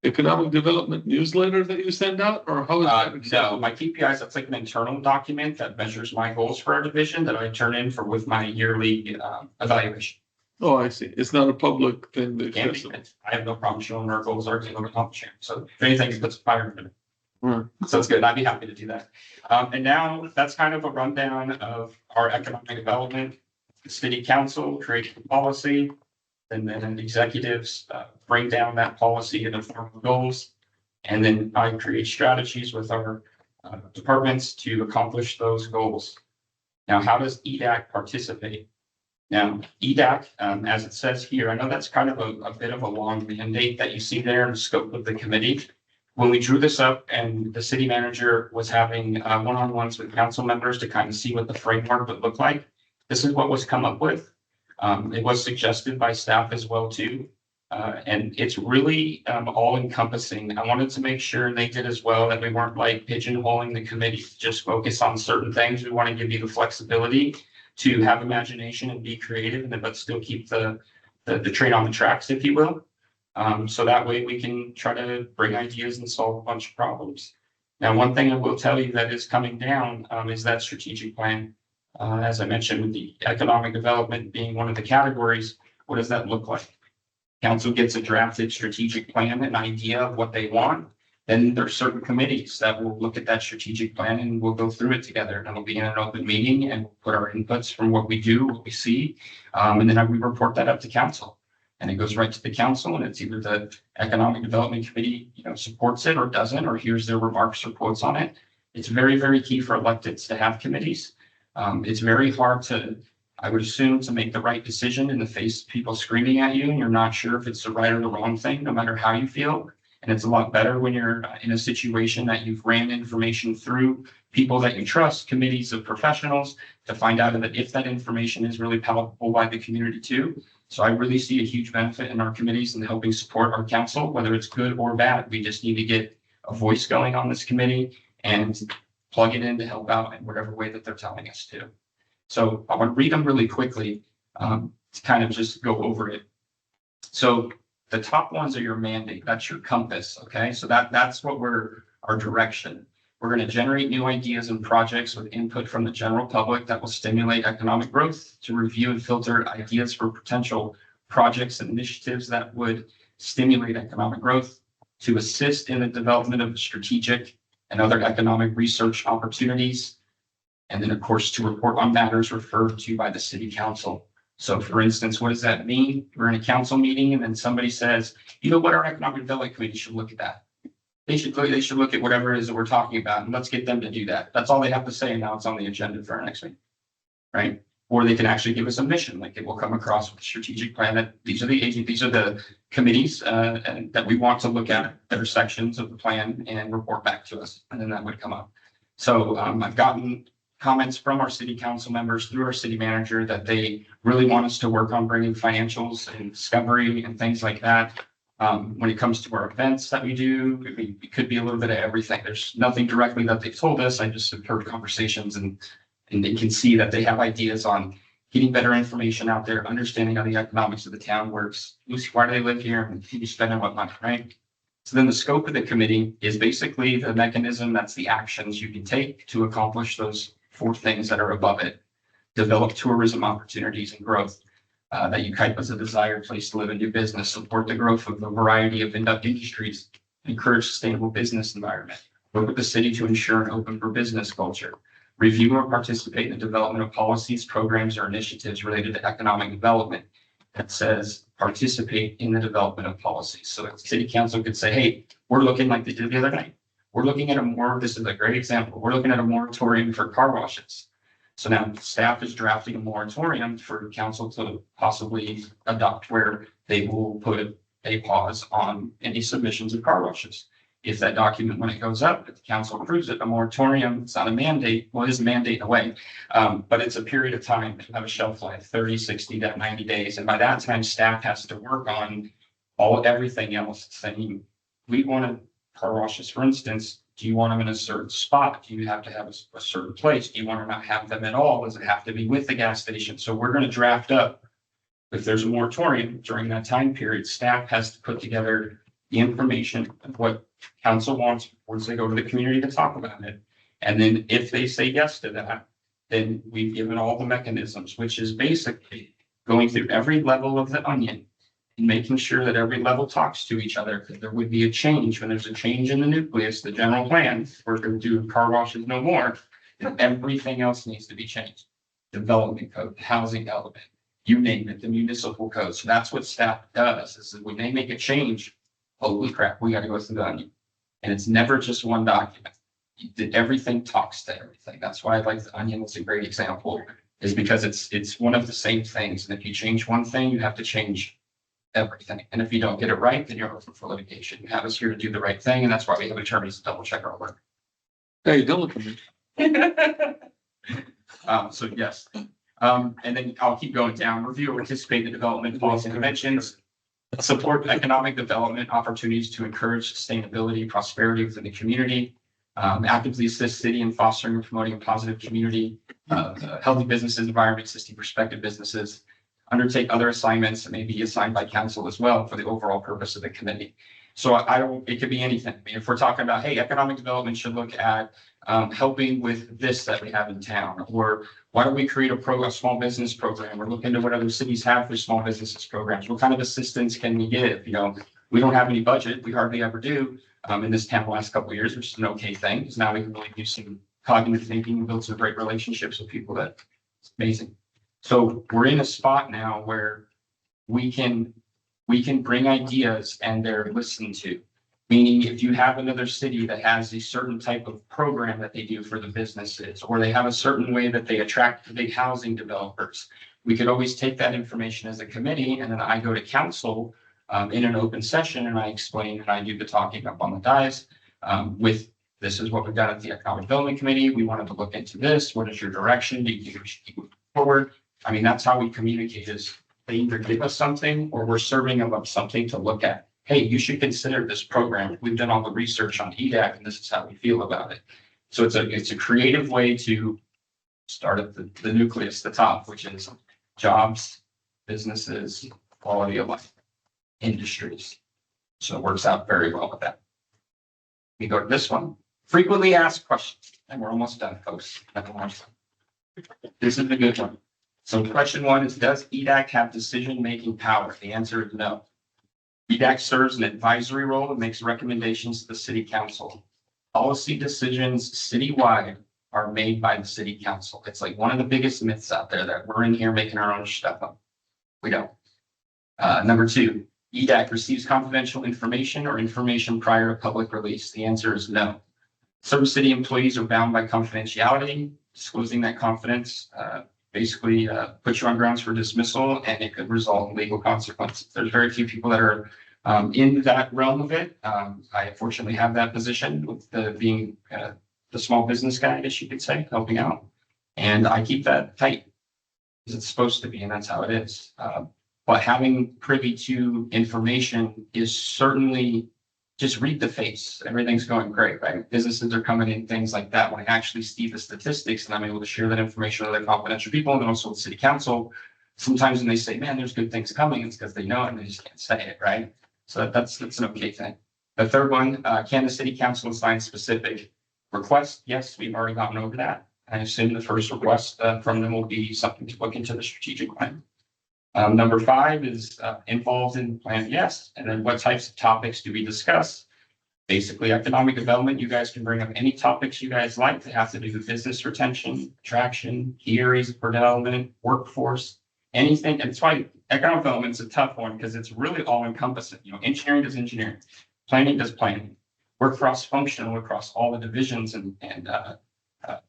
economic development newsletter that you send out, or how is that? No, my KPIs, that's like an internal document that measures my goals for our division that I turn in for with my yearly evaluation. Oh, I see. It's not a public thing. I have no problem showing our goals are to accomplish. So if anything, it puts fire in it. Hmm. So it's good. I'd be happy to do that. And now that's kind of a rundown of our economic development. The city council creates the policy, and then the executives break down that policy into formal goals. And then I create strategies with our departments to accomplish those goals. Now, how does EDAC participate? Now, EDAC, as it says here, I know that's kind of a bit of a long mandate that you see there in the scope of the committee. When we drew this up and the city manager was having one-on-ones with council members to kind of see what the framework would look like, this is what was come up with. It was suggested by staff as well too. And it's really all encompassing. I wanted to make sure they did as well, that we weren't like pigeonholing the committee to just focus on certain things. We want to give you the flexibility to have imagination and be creative, but still keep the train on the tracks, if you will. So that way we can try to bring ideas and solve a bunch of problems. Now, one thing I will tell you that is coming down is that strategic plan. As I mentioned, with the economic development being one of the categories, what does that look like? Council gets a drafted strategic plan, an idea of what they want. Then there's certain committees that will look at that strategic plan and we'll go through it together. And it'll be in an open meeting and we'll put our inputs from what we do, what we see. And then we report that up to council. And it goes right to the council, and it's either the Economic Development Committee, supports it or doesn't, or hears their remarks or quotes on it. It's very, very key for electeds to have committees. It's very hard to, I would assume, to make the right decision in the face of people screaming at you and you're not sure if it's the right or the wrong thing, no matter how you feel. And it's a lot better when you're in a situation that you've ran information through people that you trust, committees of professionals, to find out that if that information is really palatable by the community too. So I really see a huge benefit in our committees and helping support our council, whether it's good or bad. We just need to get a voice going on this committee and plug it in to help out in whatever way that they're telling us to. So I want to read them really quickly to kind of just go over it. So the top ones are your mandate. That's your compass. Okay. So that's what our direction. We're going to generate new ideas and projects with input from the general public that will stimulate economic growth, to review and filter ideas for potential projects and initiatives that would stimulate economic growth, to assist in the development of strategic and other economic research opportunities, and then of course to report on matters referred to by the city council. So for instance, what does that mean? We're in a council meeting and then somebody says, you know what, our economic development committee should look at that. They should look at whatever it is that we're talking about, and let's get them to do that. That's all they have to say, and now it's on the agenda for our next meeting, right? Or they can actually give us a mission, like it will come across with a strategic plan that these are the committees that we want to look at, that are sections of the plan, and report back to us, and then that would come up. So I've gotten comments from our city council members through our city manager that they really want us to work on bringing financials and discovery and things like that. When it comes to our events that we do, it could be a little bit of everything. There's nothing directly that they've told us. I just have heard conversations and they can see that they have ideas on getting better information out there, understanding how the economics of the town works, why do they live here, and who you spend and what money, right? So then the scope of the committee is basically the mechanism, that's the actions you can take to accomplish those 4 things that are above it. Develop tourism opportunities and growth. That yucaipa is a desired place to live and do business, support the growth of a variety of industries, encourage sustainable business environment, work with the city to ensure an open for business culture, review or participate in the development of policies, programs, or initiatives related to economic development. That says participate in the development of policies. So the city council could say, hey, we're looking like they did the other night. We're looking at this is a great example. We're looking at a moratorium for car washes. So now staff is drafting a moratorium for council to possibly adopt, where they will put a pause on any submissions of car washes. If that document, when it goes up, if the council approves it, a moratorium, it's not a mandate. Well, it is a mandate in a way, but it's a period of time. It'll have a shelf life, 30, 60, 90 days. And by that time, staff has to work on everything else, saying, we want to car washes, for instance. Do you want them in a certain spot? Do you have to have a certain place? Do you want to not have them at all? Does it have to be with the gas station? So we're going to draft up, if there's a moratorium during that time period, staff has to put together the information of what council wants once they go to the community to talk about it. And then if they say yes to that, then we've given all the mechanisms, which is basically going through every level of the onion and making sure that every level talks to each other, because there would be a change when there's a change in the nucleus, the general plan, we're going to do car washes no more, and everything else needs to be changed. Development code, housing element, you name it, the municipal code. So that's what staff does, is that when they make a change, holy crap, we got to go through the onion. And it's never just one document. Everything talks to everything. That's why I like the onion. It's a great example. is because it's one of the same things. And if you change one thing, you have to change everything. And if you don't get it right, then you're open for litigation. You have us here to do the right thing, and that's why we have attorneys to double check our work. Hey, don't look at me. So yes. And then I'll keep going down. Review and participate in the development policy conventions. Support economic development opportunities to encourage sustainability, prosperity within the community. Actively assist city in fostering and promoting a positive community, healthy businesses, environment, assisting prospective businesses. Undertake other assignments that may be assigned by council as well for the overall purpose of the committee. So it could be anything. I mean, if we're talking about, hey, economic development should look at helping with this that we have in town, or why don't we create a small business program, or look into what other cities have for small businesses programs? What kind of assistance can we give? You know, we don't have any budget. We hardly ever do in this town the last couple of years, which is an okay thing, because now we can really do some cognitive thinking and build some great relationships with people. That's amazing. So we're in a spot now where we can bring ideas and they're listened to. Meaning if you have another city that has a certain type of program that they do for the businesses, or they have a certain way that they attract the big housing developers, we could always take that information as a committee, and then I go to council in an open session and I explain and I do the talking up on the dais with this is what we've done at the Economic Development Committee. We wanted to look into this. What is your direction? Do you think we should keep moving forward? I mean, that's how we communicate, is they either give us something or we're serving them up something to look at. Hey, you should consider this program. We've done all the research on EDAC and this is how we feel about it. So it's a creative way to start at the nucleus, the top, which is jobs, businesses, quality of life, industries. So it works out very well with that. We go to this one. Frequently asked questions. And we're almost done, folks. This is the good one. So question one is, does EDAC have decision-making power? The answer is no. EDAC serves an advisory role and makes recommendations to the city council. Policy decisions citywide are made by the city council. It's like one of the biggest myths out there that we're in here making our own stuff up. We don't. Number two, EDAC receives confidential information or information prior to public release. The answer is no. Certain city employees are bound by confidentiality. Disclosing that confidence basically puts you on grounds for dismissal, and it could result in legal consequences. There's very few people that are in that realm of it. I fortunately have that position with being the small business guy, I guess you could say, helping out. And I keep that tight because it's supposed to be, and that's how it is. But having privy to information is certainly, just read the face. Everything's going great, right? Businesses are coming in, things like that. When I actually see the statistics and I'm able to share that information with other confidential people and then also with city council, sometimes when they say, man, there's good things coming, it's because they know it and they just can't say it, right? So that's an okay thing. The third one, can the city council assign specific requests? Yes, we've already gotten over that. I assume the first request from them will be something to look into the strategic plan. Number five is involved in the plan. Yes. And then what types of topics do we discuss? Basically economic development. You guys can bring up any topics you guys like that have to do with business retention, attraction, key areas for development, workforce, anything. And it's why economic development is a tough one because it's really all encompassing. You know, engineering does engineering, planning does planning. We're cross-functional across all the divisions and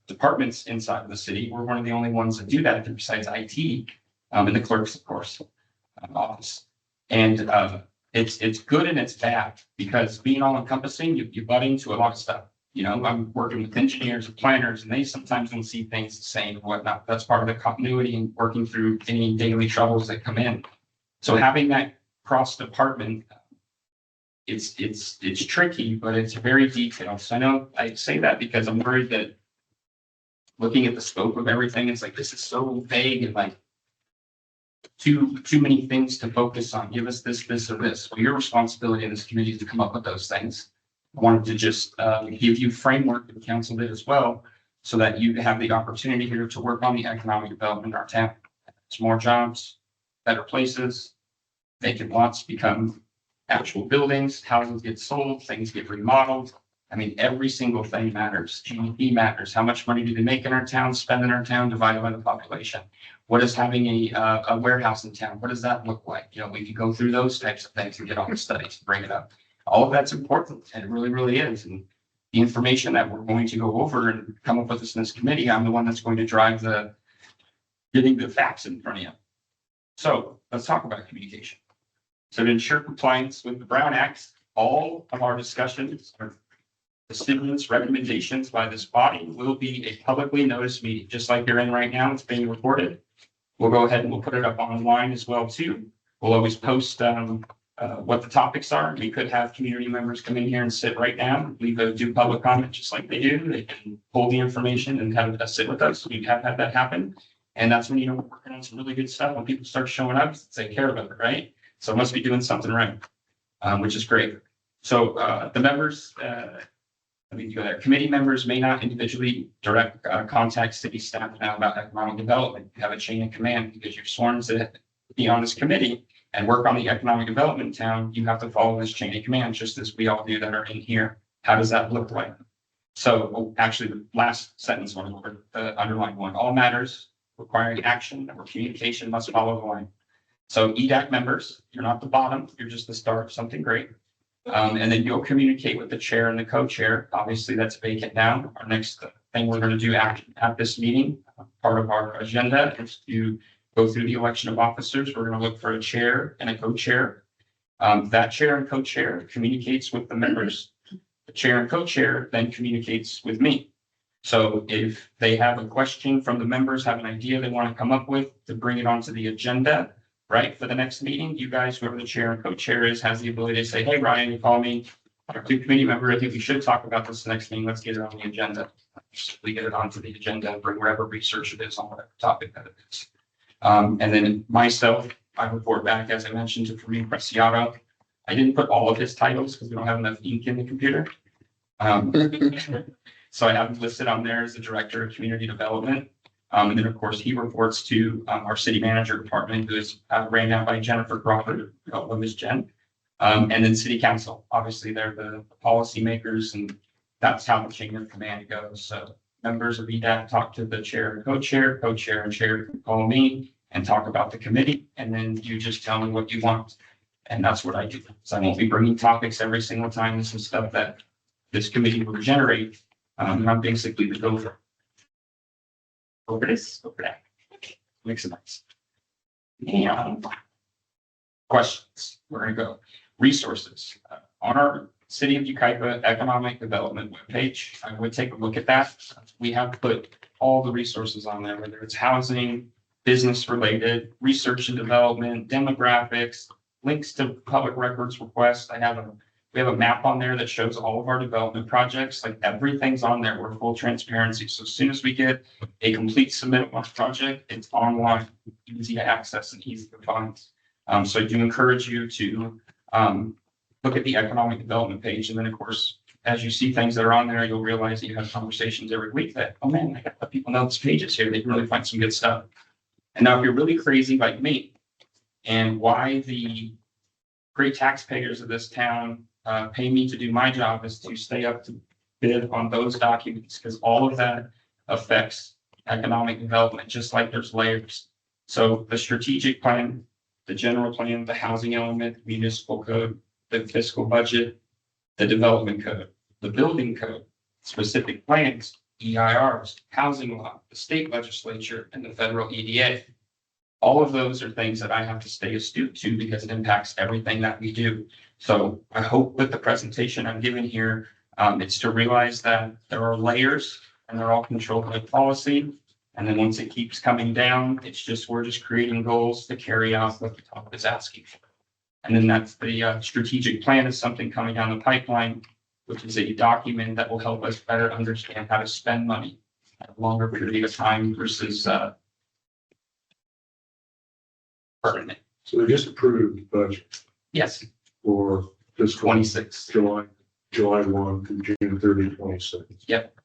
departments inside of the city. We're one of the only ones that do that besides IT. And the clerks, of course, office. And it's good and it's bad because being all encompassing, you butt into a lot of stuff. You know, I'm working with engineers and planners, and they sometimes don't see things the same and whatnot. That's part of the continuity and working through any daily troubles that come in. So having that cross department, it's tricky, but it's very detailed. So I know I say that because I'm worried that looking at the scope of everything, it's like, this is so vague and like, too many things to focus on. Give us this, or this. Well, your responsibility in this committee is to come up with those things. I wanted to just give you framework that the council did as well, so that you have the opportunity here to work on the economic development in our town. It's more jobs, better places, vacant lots become actual buildings, houses get sold, things get remodeled. I mean, every single thing matters. GDP matters. How much money do they make in our town, spend in our town, divided by the population? What is having a warehouse in town? What does that look like? You know, we could go through those types of things and get all the studies, bring it up. All of that's important, and it really, really is. And the information that we're going to go over and come up with this in this committee, I'm the one that's going to drive the getting the facts in front of you. So let's talk about communication. So to ensure compliance with the Brown Act, all of our discussions or decisions, recommendations by this body will be a publicly noticed meeting, just like you're in right now. It's being recorded. We'll go ahead and we'll put it up online as well too. We'll always post what the topics are. We could have community members come in here and sit right now. We go do public comment just like they do. They can pull the information and have us sit with us. We have had that happen. And that's when, we're working on some really good stuff. When people start showing up, they care about it, right? So must be doing something right, which is great. So the members, let me go there. Committee members may not individually direct contact city staff now about economic development. You have a chain of command because you're sworn to be on this committee and work on the economic development in town. You have to follow this chain of command, just as we all do that are in here. How does that look like? So actually, the last sentence one, or the underlined one, all matters requiring action or communication must follow the line. So EDAC members, you're not the bottom, you're just the start of something great. And then you'll communicate with the chair and the co-chair. Obviously, that's vacant now. Our next thing we're going to do at this meeting, part of our agenda, is to go through the election of officers. We're going to look for a chair and a co-chair. That chair and co-chair communicates with the members. The chair and co-chair then communicates with me. So if they have a question from the members, have an idea they want to come up with to bring it onto the agenda, right, for the next meeting, you guys, whoever the chair and co-chair is, has the ability to say, hey, Ryan, you call me, our two committee member, I think we should talk about this next meeting. Let's get it on the agenda. We get it onto the agenda and bring wherever research it is on whatever topic that it is. And then myself, I report back, as I mentioned, to Kareem Preciado. I didn't put all of his titles because we don't have enough ink in the computer. So I have him listed on there as the Director of Community Development. And then, of course, he reports to our city manager department, who is ran now by Jennifer Crawford, Miss Jen. And then city council. Obviously, they're the policymakers, and that's how the chain of command goes. So members of EDAC talk to the chair and co-chair, co-chair and chair call me and talk about the committee. And then you just tell me what you want. And that's what I do. So I won't be bringing topics every single time. This is stuff that this committee will generate. I'm basically the gopher. Over this, over that. Makes it nice. And questions. We're going to go. Resources. On our City of Yucaipa Economic Development webpage, I would take a look at that. We have put all the resources on there, whether it's housing, business related, research and development, demographics, links to public records requests. We have a map on there that shows all of our development projects. Like everything's on there. We're full transparency. So as soon as we get a complete submit on project, it's online, easy to access and easy to find. So I do encourage you to look at the economic development page. And then, of course, as you see things that are on there, you'll realize that you have conversations every week that, oh man, I got to let people know this page is here. They can really find some good stuff. And now if you're really crazy like me, and why the great taxpayers of this town pay me to do my job is to stay up to bid on those documents, because all of that affects economic development, just like there's layers. So the strategic plan, the general plan, the housing element, municipal code, the fiscal budget, the development code, the building code, specific plans, EIRs, housing law, the state legislature, and the federal EDA. All of those are things that I have to stay astute to because it impacts everything that we do. So I hope with the presentation I'm giving here, it's to realize that there are layers and they're all controlled by policy. And then once it keeps coming down, we're just creating goals to carry out what the top is asking for. And then that's the strategic plan is something coming down the pipeline, which is a document that will help us better understand how to spend money at a longer period of time versus permanent. So they just approved the budget Yes, for fiscal 26. July 1 through June 30, 26. Yep.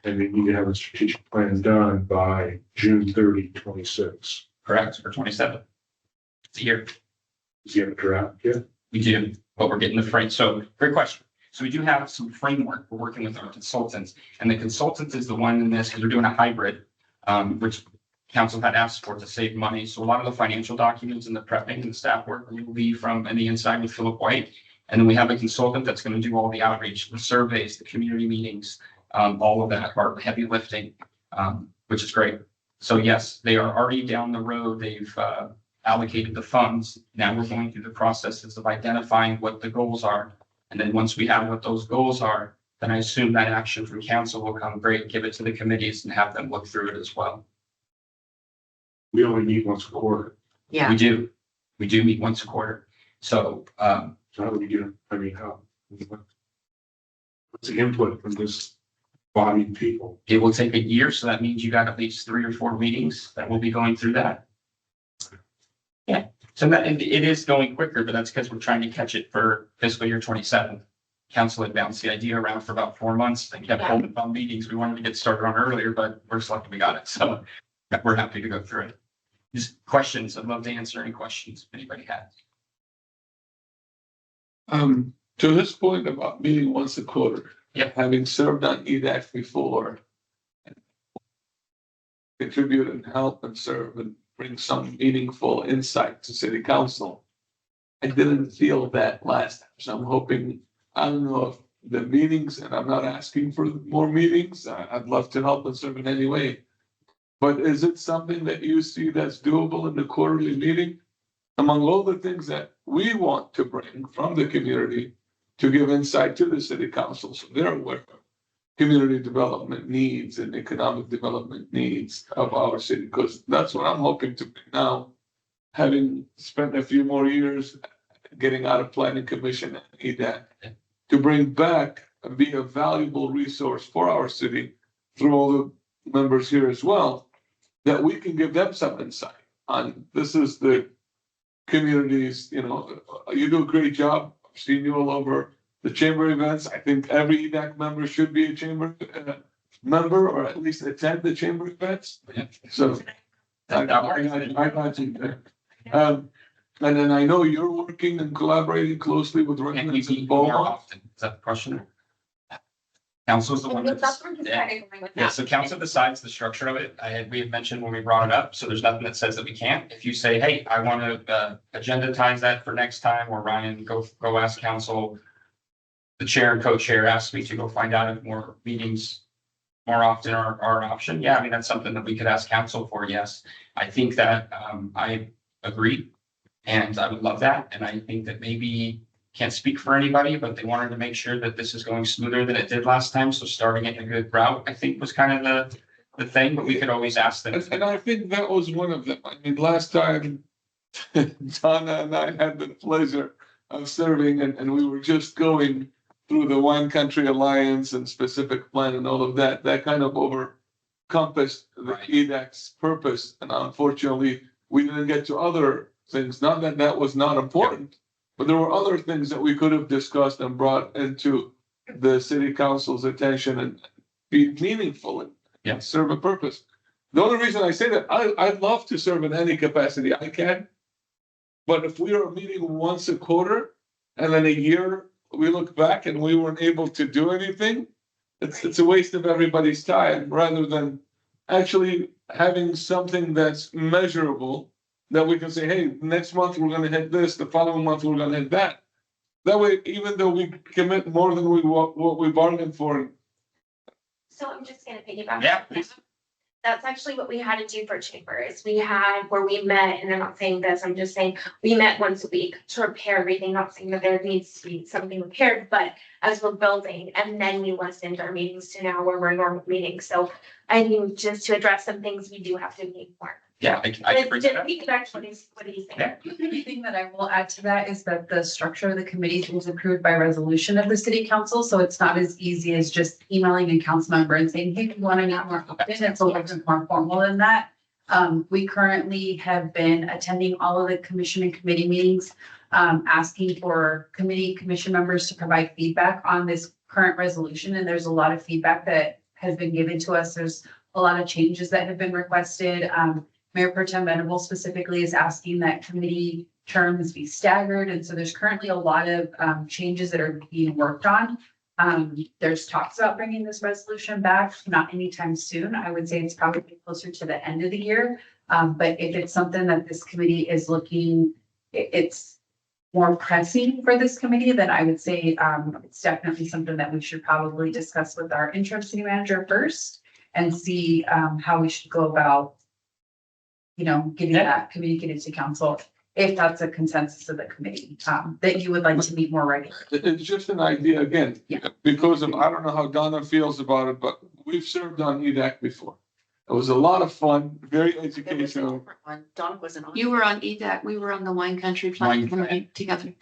And then you can have a strategic plan done by June 30, 26. Correct, or 27. It's a year. Is he have a draft yet? We do, but we're getting the frame. So great question. So we do have some framework. We're working with our consultants, and the consultant is the one in this because we're doing a hybrid, which council had asked for to save money. So a lot of the financial documents and the prepping and the staff work will be from the inside with Philip White. And then we have a consultant that's going to do all the outreach, the surveys, the community meetings, all of that, our heavy lifting, which is great. So yes, they are already down the road. They've allocated the funds. Now we're going through the processes of identifying what the goals are. And then once we have what those goals are, then I assume that action from council will come great, give it to the committees and have them look through it as well. We only meet once a quarter. Yeah. We do meet once a quarter. So, So how do we get, I mean, what's the input from this body of people? it will take a year. So that means you got at least 3 or 4 meetings that will be going through that. Yeah. So that, and it is going quicker, but that's because we're trying to catch it for fiscal year 27. Council had bounced the idea around for about 4 months. They kept holding on meetings. We wanted to get started on earlier, but we're just lucky we got it. So we're happy to go through it. Just questions. I'd love to answer any questions if anybody has. To his point about meeting once a quarter. Yep. Having served on EDAC before. Contribute and help and serve and bring some meaningful insight to city council. I didn't feel that last time, so I'm hoping, I don't know if the meetings, and I'm not asking for more meetings, I'd love to help and serve in any way. But is it something that you see that's doable in the quarterly meeting? Among all the things that we want to bring from the community to give insight to the city council, so they're aware of community development needs and economic development needs of our city, because that's what I'm hoping to bring now. Having spent a few more years getting out of planning commission and EDAC, to bring back and be a valuable resource for our city through all the members here as well, that we can give them some insight on this is the communities, you know, you do a great job. I've seen you all over the chamber events. I think every EDAC member should be a chamber member or at least attend the chamber events. So I got you there. And then I know you're working and collaborating closely with And we residents in meet more Beaumont. often. Is that the question? Council's the one that's. Yeah, so council decides the structure of it. We had mentioned when we brought it up, so there's nothing that says that we can't. If you say, hey, I want to agendatize that for next time, or Ryan, go ask council. The chair and co-chair asked me to go find out if more meetings more often are an option. Yeah, I mean, that's something that we could ask council for, yes. I think that I agree, and I would love that, and I think that maybe can't speak for anybody, but they wanted to make sure that this is going smoother than it did last time. So starting it in a good route, I think was kind of the thing, but we could always ask them. And I think that was one of them. I mean, last time Donna and I had the pleasure of serving and we were just going through the Wine Country Alliance and specific plan and all of that, that kind of encompassed the Right. EDAC's purpose. And unfortunately, we didn't get to other things. Not that that was not important. But there were other things that we could have discussed and brought into the city council's attention and be meaningful and serve a purpose. The only reason I say that, I'd love to serve in any capacity I can. But if we are meeting once a quarter and then a year, we look back and we weren't able to do anything, it's a waste of everybody's time rather than actually having something that's measurable. That we can say, hey, next month we're gonna hit this, the following month we're gonna hit that. That way, even though we commit more than what we bargained for. So I'm just gonna piggyback. Yeah, please. That's actually what we had to do for chambers. We had where we met, and I'm not saying this, I'm just saying, we met once a week to repair everything, not saying that there needs to be something repaired, but as we're building, and then we lessened our meetings to now where we're normal meetings. So I think just to address some things, we do have to meet more. Yeah, I can bring that up. We can actually, what do you think? Yeah. The only thing that I will add to that is that the structure of the committee was approved by resolution of the city council, so it's not as easy as just emailing a council member and saying, hey, you want to meet more often? It's a little bit more formal than that. We currently have been attending all of the commission and committee meetings, asking for commission members to provide feedback on this current resolution, and there's a lot of feedback that has been given to us. There's a lot of changes that have been requested. Mayor Pro Tem Venable specifically is asking that committee terms be staggered. And so there's currently a lot of changes that are being worked on. There's talks about bringing this resolution back, not anytime soon. I would say it's probably closer to the end of the year. But if it's something that this committee is looking, it's more pressing for this committee, then I would say it's definitely something that we should probably discuss with our interim city manager first and see how we should go about getting that communicated to council, if that's a consensus of the committee, that you would like to meet more regularly. It's just an idea again, Yeah. because of, I don't know how Donna feels about it, but we've served on EDAC before. It was a lot of fun, very It was a educational. different one. Dawn wasn't on. You were on EDAC, we were on the Wine Country Wine Plan Committee together.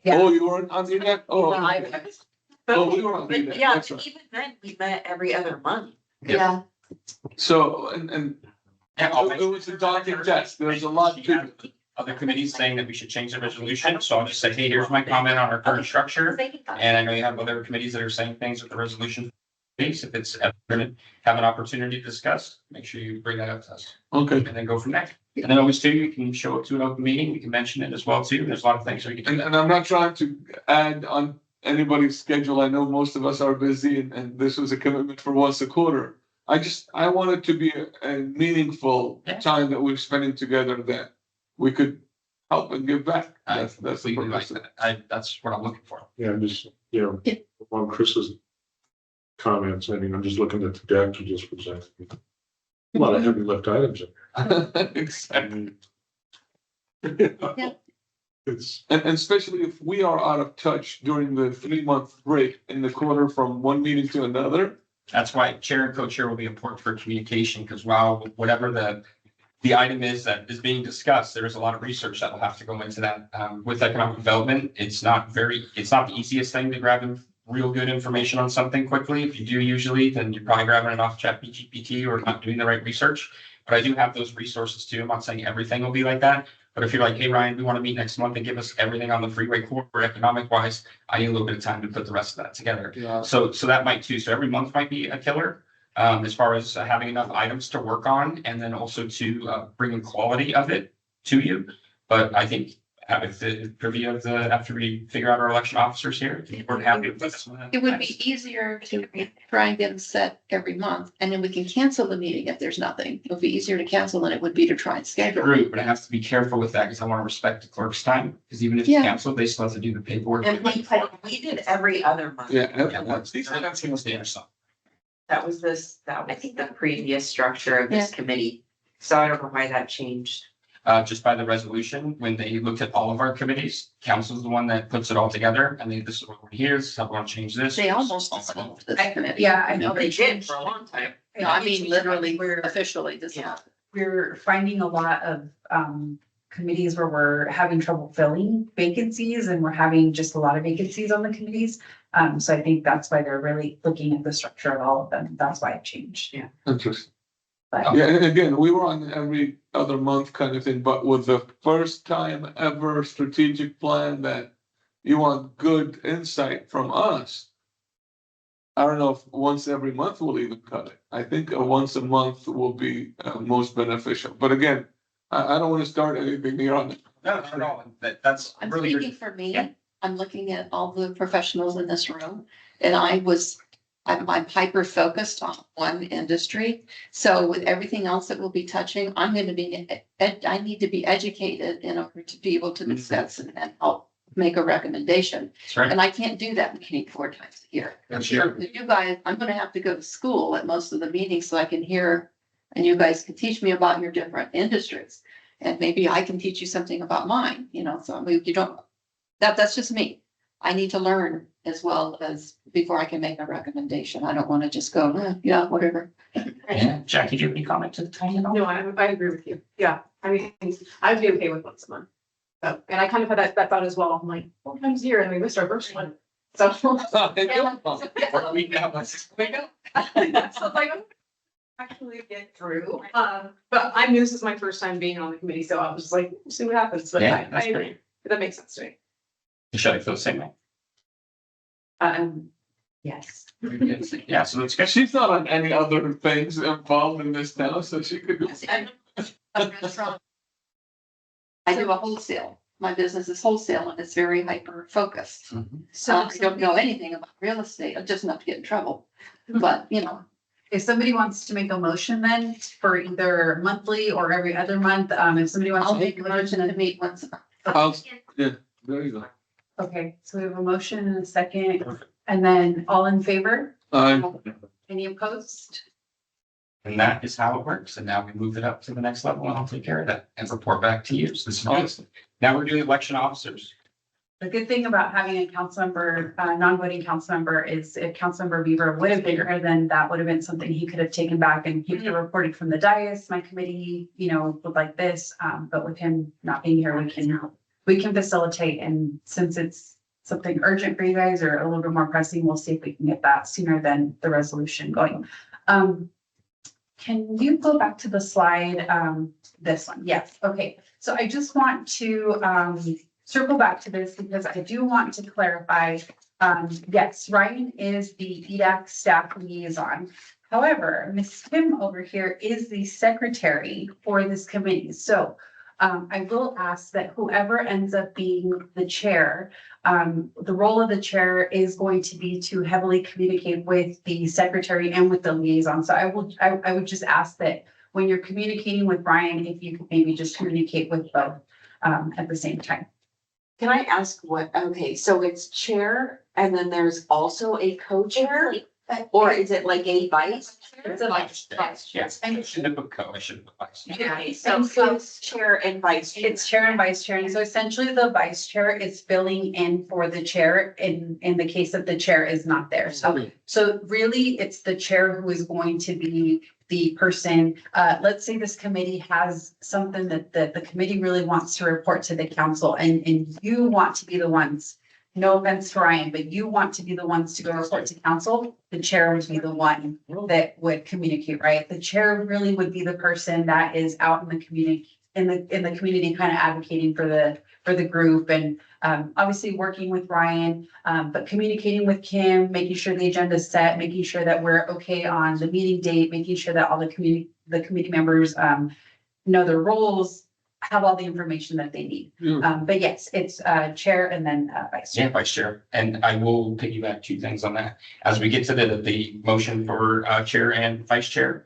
Yeah. Oh, you weren't on EDAC? Oh, But we were on but EDAC, yeah, that's right. even then, we met every other month. Yeah, So, and it was a daunting task. There's a lot to. Other committees saying that we should change the resolution, so I'll just say, hey, here's my comment on our current structure. And I know you have other committees that are saying things with the resolution. If it's ever gonna have an opportunity to discuss, make sure you bring that up to us Okay. and then go from there. And then always too, you can show up to an open meeting, we can mention it as well too. There's a lot of things we can do. And I'm not trying to add on anybody's schedule. I know most of us are busy and this was a commitment for once a quarter. I want it to be a meaningful Yeah. time that we're spending together that we could help and give back. I That's the completely like purpose. that. That's what I'm looking for. Yeah, I'm just, Yeah. on Chris's comments, I mean, I'm just looking at the deck you just presented. A lot of heavy lift items in Exactly. there. Yeah. It's, And especially if we are out of touch during the 3-month break in the quarter from one meeting to another. That's why chair and co-chair will be important for communication, because while whatever the item is that is being discussed, there is a lot of research that will have to go into that. With economic development, it's not the easiest thing to grab real good information on something quickly. If you do usually, then you're probably grabbing it off ChatGPT or not doing the right research. But I do have those resources too. I'm not saying everything will be like that. But if you're like, hey, Ryan, we want to meet next month and give us everything on the freeway corridor economic wise, I need a little bit of time to put the rest of that together. Yeah. So that might too. So every month might be a killer. As far as having enough items to work on and then also to bring the quality of it to you. But I think with the purview of after we figure out our election officers here, we're happy with this. it would be easier to try and get them set every month, and then we can cancel the meeting if there's nothing. It would be easier to cancel than it would be to try and schedule. True, but I have to be careful with that because I want to respect the clerk's time, because even if it's Yeah. canceled, they still have to do the paperwork. And we did every other month. Yeah. Yeah, that's Tuesday or something. That was the previous structure of this committee. So I don't know why that changed. Just by the resolution, when they looked at all of our committees, council's the one that puts it all together and this is what we're here, this is how we want to change this. They almost dissolved this committee. Yeah, I know. They did for a long time. No, I mean, literally, We're- officially Yeah. dissolved. We're finding a lot of committees where we're having trouble filling vacancies and we're having just a lot of vacancies on the committees. So I think that's why they're really looking at the structure of all of them. That's why it changed. Yeah. Interesting. But Yeah, and again, we were on every other month kind of thing, but with the first time ever strategic plan that you want good insight from us. I don't know if once every month will even cut it. I think a once a month will be most beneficial. But again, I don't want to start anything here on. No, not at all. That's I'm really speaking good. for me, Yeah. I'm looking at all the professionals in this room, and I'm hyper focused on one industry. So with everything else that we'll be touching, I'm gonna be, I need to be educated in order to be able to Mhm. discuss and help make a recommendation. That's right. And I can't do that meeting 4 times a year. That's true. With you guys, I'm gonna have to go to school at most of the meetings so I can hear, and you guys can teach me about your different industries. And maybe I can teach you something about mine, so I mean, you don't, that's just me. I need to learn as well as before I can make a recommendation. I don't want to just go, yeah, whatever. Yeah, Jackie, do you have any comment to the time? No, I agree with you. Yeah, I mean, I'd be okay with once a month. So, and I kind of had that thought as well. I'm like, 4 times a year and we missed our first one. So. Or we now, let's- So it's like, actually get through. But I knew this is my first time being on the committee, so I was just like, we'll see what happens. But Yeah, that's great. that makes sense to me. Should I feel the same way? Yes. Yeah, so that's good. She's not on any other things involved in this now, so she could do. I do a wholesale. My business is wholesale and it's very hyper focused. Mhm. So I don't know anything about real estate, just enough to get in trouble. But, if somebody wants to make a motion then for either monthly or every other month, if somebody wants I'll to make make a a motion. motion to meet once a month. There you go. Okay, so we have a motion and a second, and then all in favor? Any opposed? And that is how it works. And now we move it up to the next level and I'll take care of that and report back to you. So this is awesome. Now we're doing election officers. The good thing about having a council member, non-voting council member is if Councilmember Beaver would have been here, then that would have been something he could have taken back and he could have reported from the dais, my committee, would like this. But with him not being here, we can facilitate. And since it's something urgent for you guys or a little bit more pressing, we'll see if we can get that sooner than the resolution going. Can you go back to the slide, this one? Yes, okay. So I just want to circle back to this because I do want to clarify. Yes, Ryan is the EDAC staff liaison. However, Ms. Kim over here is the secretary for this committee. So I will ask that whoever ends up being the chair, the role of the chair is going to be to heavily communicate with the secretary and with the liaison. So I would just ask that when you're communicating with Ryan, if you could maybe just communicate with both at the same time. Can I ask okay, so it's chair and then there's also a co-chair? Or is it like a vice? It's a vice. Yes, I should have put co, I should have put vice. Okay, so it's chair and vice. chair. It's chair and vice chair. And so essentially the vice chair is filling in for the chair in the case that the chair is not there. So really it's the chair who is going to be the person. Let's say this committee has something that the committee really wants to report to the council and you want to be the ones. No offense to Ryan, but you want to be the ones to go report to council, the chair would be the one that would communicate, right? The chair really would be the person that is out in the community, in the community kind of advocating for the group and obviously working with Ryan, but communicating with Kim, making sure the agenda is set, making sure that we're okay on the meeting date, making sure that all the committee members know their roles, have all the information that they need. But yes, it's chair and then vice chair. Yeah, vice chair. And I will piggyback two things on that. As we get to the motion for chair and vice chair,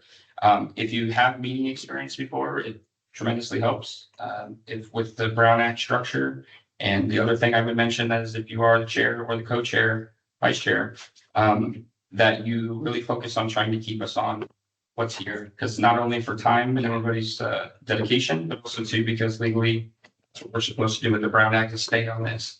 if you have meeting experience before, it tremendously helps. If with the Brown Act structure. And the other thing I would mention is if you are the chair or the co-chair, vice chair, that you really focus on trying to keep us on what's here, because not only for time and everybody's dedication, but also too, because legally, that's what we're supposed to do with the Brown Act is stay on this.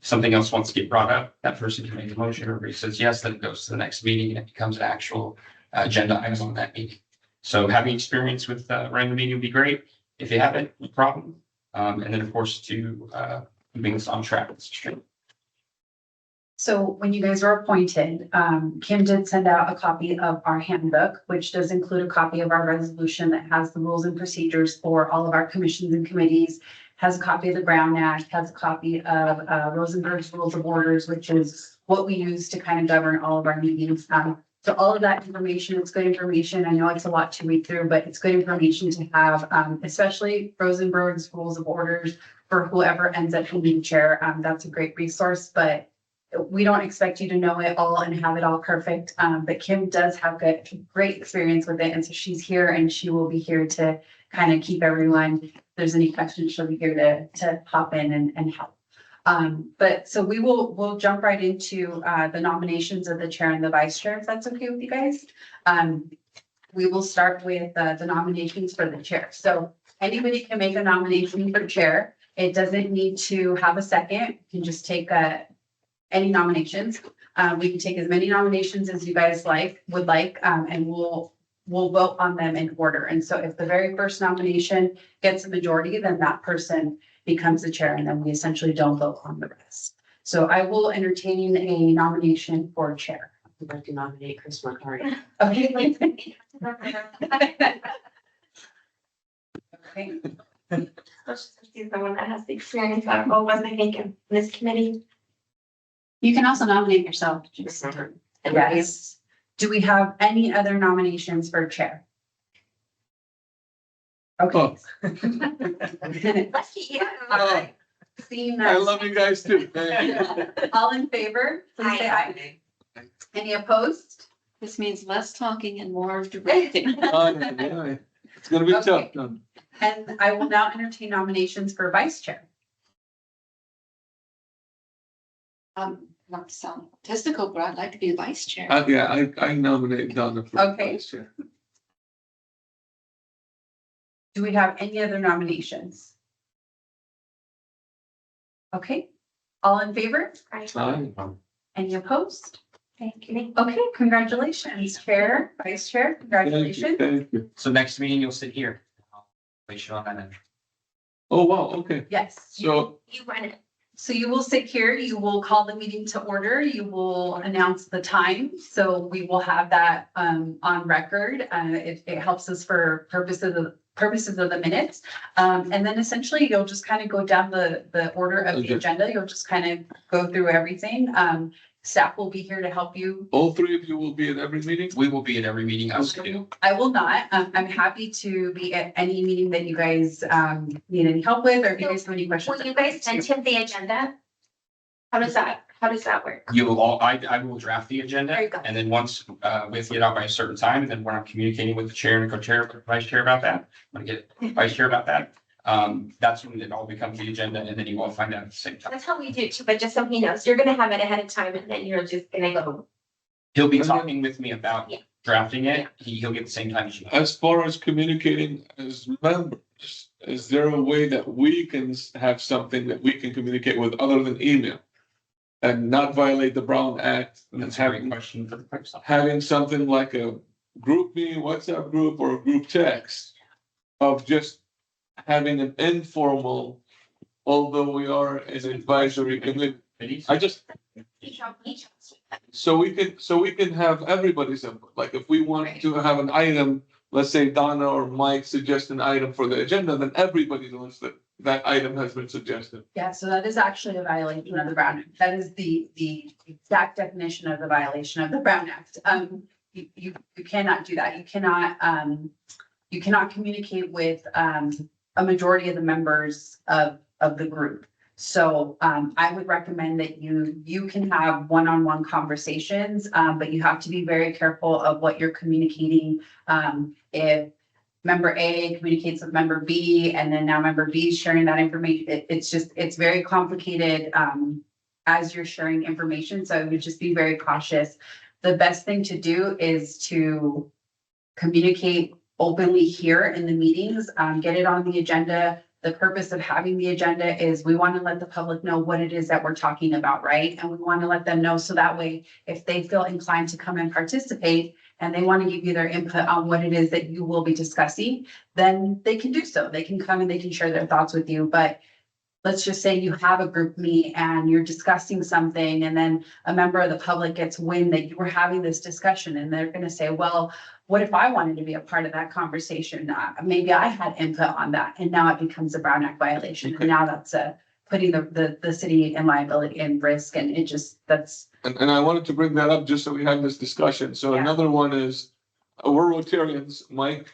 If something else wants to get brought up, that person can make a motion, everybody says yes, then it goes to the next meeting and it becomes an actual agenda item on that meeting. So having experience with running the meeting would be great. If you haven't, no problem. And then of course to moving us on track with the stream. So when you guys are appointed, Kim did send out a copy of our handbook, which does include a copy of our resolution that has the rules and procedures for all of our commissions and committees, has a copy of the Brown Act, has a copy of Rosenberg's Rules of Orders, which is what we use to kind of govern all of our meetings. So all of that information, it's good information. I know it's a lot to read through, but it's good information to have, especially Rosenberg's Rules of Orders for whoever ends up being chair. That's a great resource, but we don't expect you to know it all and have it all perfect. But Kim does have great experience with it. And so she's here and she will be here to kind of keep everyone. If there's any questions, she'll be here to pop in and help. But so we'll jump right into the nominations of the chair and the vice chair, if that's okay with you guys. We will start with the nominations for the chair. So anybody can make a nomination for chair. It doesn't need to have a second. You can just take any nominations. We can take as many nominations as you guys would like, and we'll vote on them in order. And so if the very first nomination gets a majority, then that person becomes the chair, and then we essentially don't vote on the rest. So I will entertain a nomination for chair. I'd like to nominate Chris McCarty. Okay. Okay. She's the one that has the experience out of all of us, I think, in this committee. You can also nominate yourself. Yes. Do we have any other nominations for chair? Okay. Lucky you. Oh, Seeing I that, love you guys too. Thank you. all in favor, please say aye. Any opposed? This means less talking and more directing. Yeah. It's gonna be Okay. tough, done. And I will now entertain nominations for vice chair. Not to sound egotistical, but I'd like to be the vice chair. Yeah, I nominate Donna for Okay. vice chair. Do we have any other nominations? Okay, all in favor? Aye. Any opposed? Thank you. Okay, congratulations, Chair, Vice Chair, Thank you, congratulations. thank you. So next meeting, you'll sit here. I'll place you on that end. Oh, wow, okay. Yes. So, You run it. So you will sit here, you will call the meeting to order, you will announce the time. So we will have that on record. It helps us for purposes of the minutes. And then essentially you'll just kind of go down the order of the Okay. agenda. You'll just kind of go through everything. Staff will be here to help you. all three of you will be at every meeting? We will be at every meeting as do. I will not. I'm happy to be at any meeting that you guys need any help with, or if you guys have any questions. Will you guys send him the agenda? How does that work? You will all, I will draft the agenda. There you go. And then once, we have to get out by a certain time, and then when I'm communicating with the chair and co-chair, vice chair about that, I'm gonna get vice chair about that. That's when it all becomes the agenda, and then you all find out at the same time. That's how we do it too, but just so he knows, you're gonna have it ahead of time and then you're just gonna go. He'll be And then- talking with me about Yeah. drafting it. He'll get the same time as you. As far as communicating as members, is there a way that we can have something that we can communicate with other than email? And not violate the Brown Act and That's a great having, question for the clerk's office. having something like a group me, WhatsApp group or a group text of just having an informal, although we are an advisory committee. I just, so we can have everybody's input. Like if we want to have an item, let's say Donna or Mike suggest an item for the agenda, then everybody knows that that item has been suggested. Yeah, so that is actually a violation of the Brown Act. That is the exact definition of the violation of the Brown Act. You cannot do that. You cannot communicate with, a majority of the members of the group. So, I would recommend that you can have one-on-one conversations, but you have to be very careful of what you're communicating. If member A communicates with member B, and then now member B is sharing that information, it's very complicated, as you're sharing information. So I would just be very cautious. The best thing to do is to communicate openly here in the meetings, get it on the agenda. The purpose of having the agenda is we want to let the public know what it is that we're talking about, right? And we want to let them know so that way, if they feel inclined to come and participate and they want to give you their input on what it is that you will be discussing, then they can do so. They can come and they can share their thoughts with you. But let's just say you have a group meet and you're discussing something, and then a member of the public gets wind that you were having this discussion, and they're going to say, well, what if I wanted to be a part of that conversation? Maybe I had input on that, and now it becomes a Brown Act violation. Okay. And now that's putting the city in liability and risk, and it just, that's, And I wanted to bring that up just so we have this discussion. So Yeah. another one is, we're Rotarians, Mike,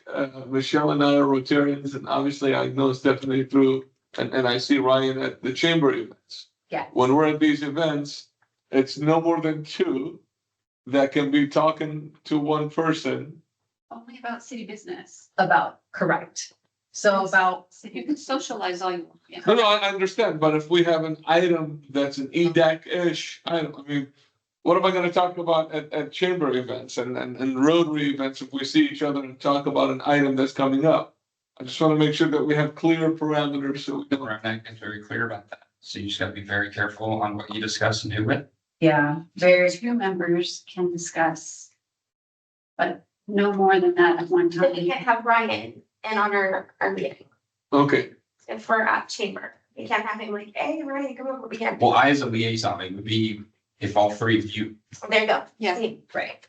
Michelle and I are Rotarians, and obviously I know Stephanie through, and I see Ryan at the chamber events. yeah. When we're at these events, it's no more than two that can be talking to one person. Only about city business. Correct. So about, You can socialize all you want. Yeah. No, I understand, but if we have an item that's an EDAC-ish, I mean, what am I gonna talk about at chamber events and Rotary events if we see each other and talk about an item that's coming up? I just wanna make sure that we have clear parameters so we The don't. Brown Act is very clear about that. So you just gotta be very careful on what you discuss and who with. yeah, very, Two members can discuss, but no more than that at one Then we time. can't have Ryan in on our meeting, Okay, if we're at chamber. We can't have him like, hey, Ryan, come over, we can't. Well, I as a liaison, it would be if all three of you, There you go. Yeah. See? right.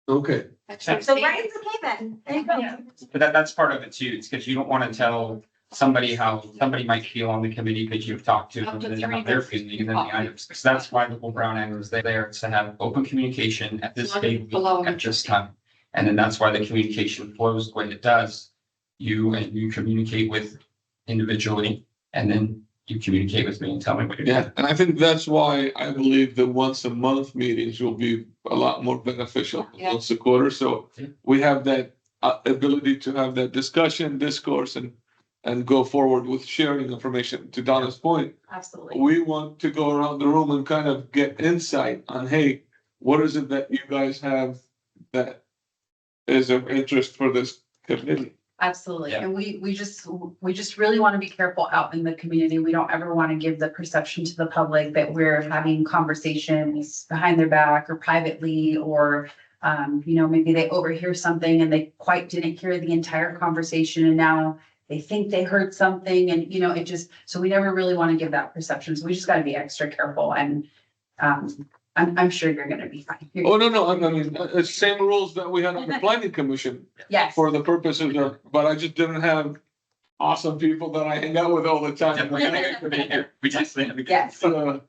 okay. So Ryan's okay then, there you go. but that's part of it too. It's because you don't want to tell somebody how somebody might feel on the committee because you've talked to them Up to and then three how they're votes. feeling and then the items. So that's why the whole Brown Act is there. It's to have open communication at this Not table below at this time. And then that's why the communication flows the way it does. You communicate with individually, and then you communicate with me and tell me what you're doing. Yeah, and I think that's why I believe the once a month meetings will be a lot more beneficial than Yeah. once a quarter. So Yeah. we have that ability to have that discussion, discourse, and go forward with sharing information. To Donna's point, Absolutely. we want to go around the room and kind of get insight on, hey, what is it that you guys have that is of interest for this committee? Absolutely. Yeah. And we just really want to be careful out in the community. We don't ever want to give the perception to the public that we're having conversations behind their back or privately, or maybe they overhear something and they quite didn't hear the entire conversation and now they think they heard something, and it just, so we never really want to give that perception. So we just got to be extra careful, and I'm sure you're gonna be fine. Oh, no, I mean, it's same rules that we had on the planning commission Yes. for the purposes of, but I just didn't have awesome people that I hang out with all the time. We just, Yes. so,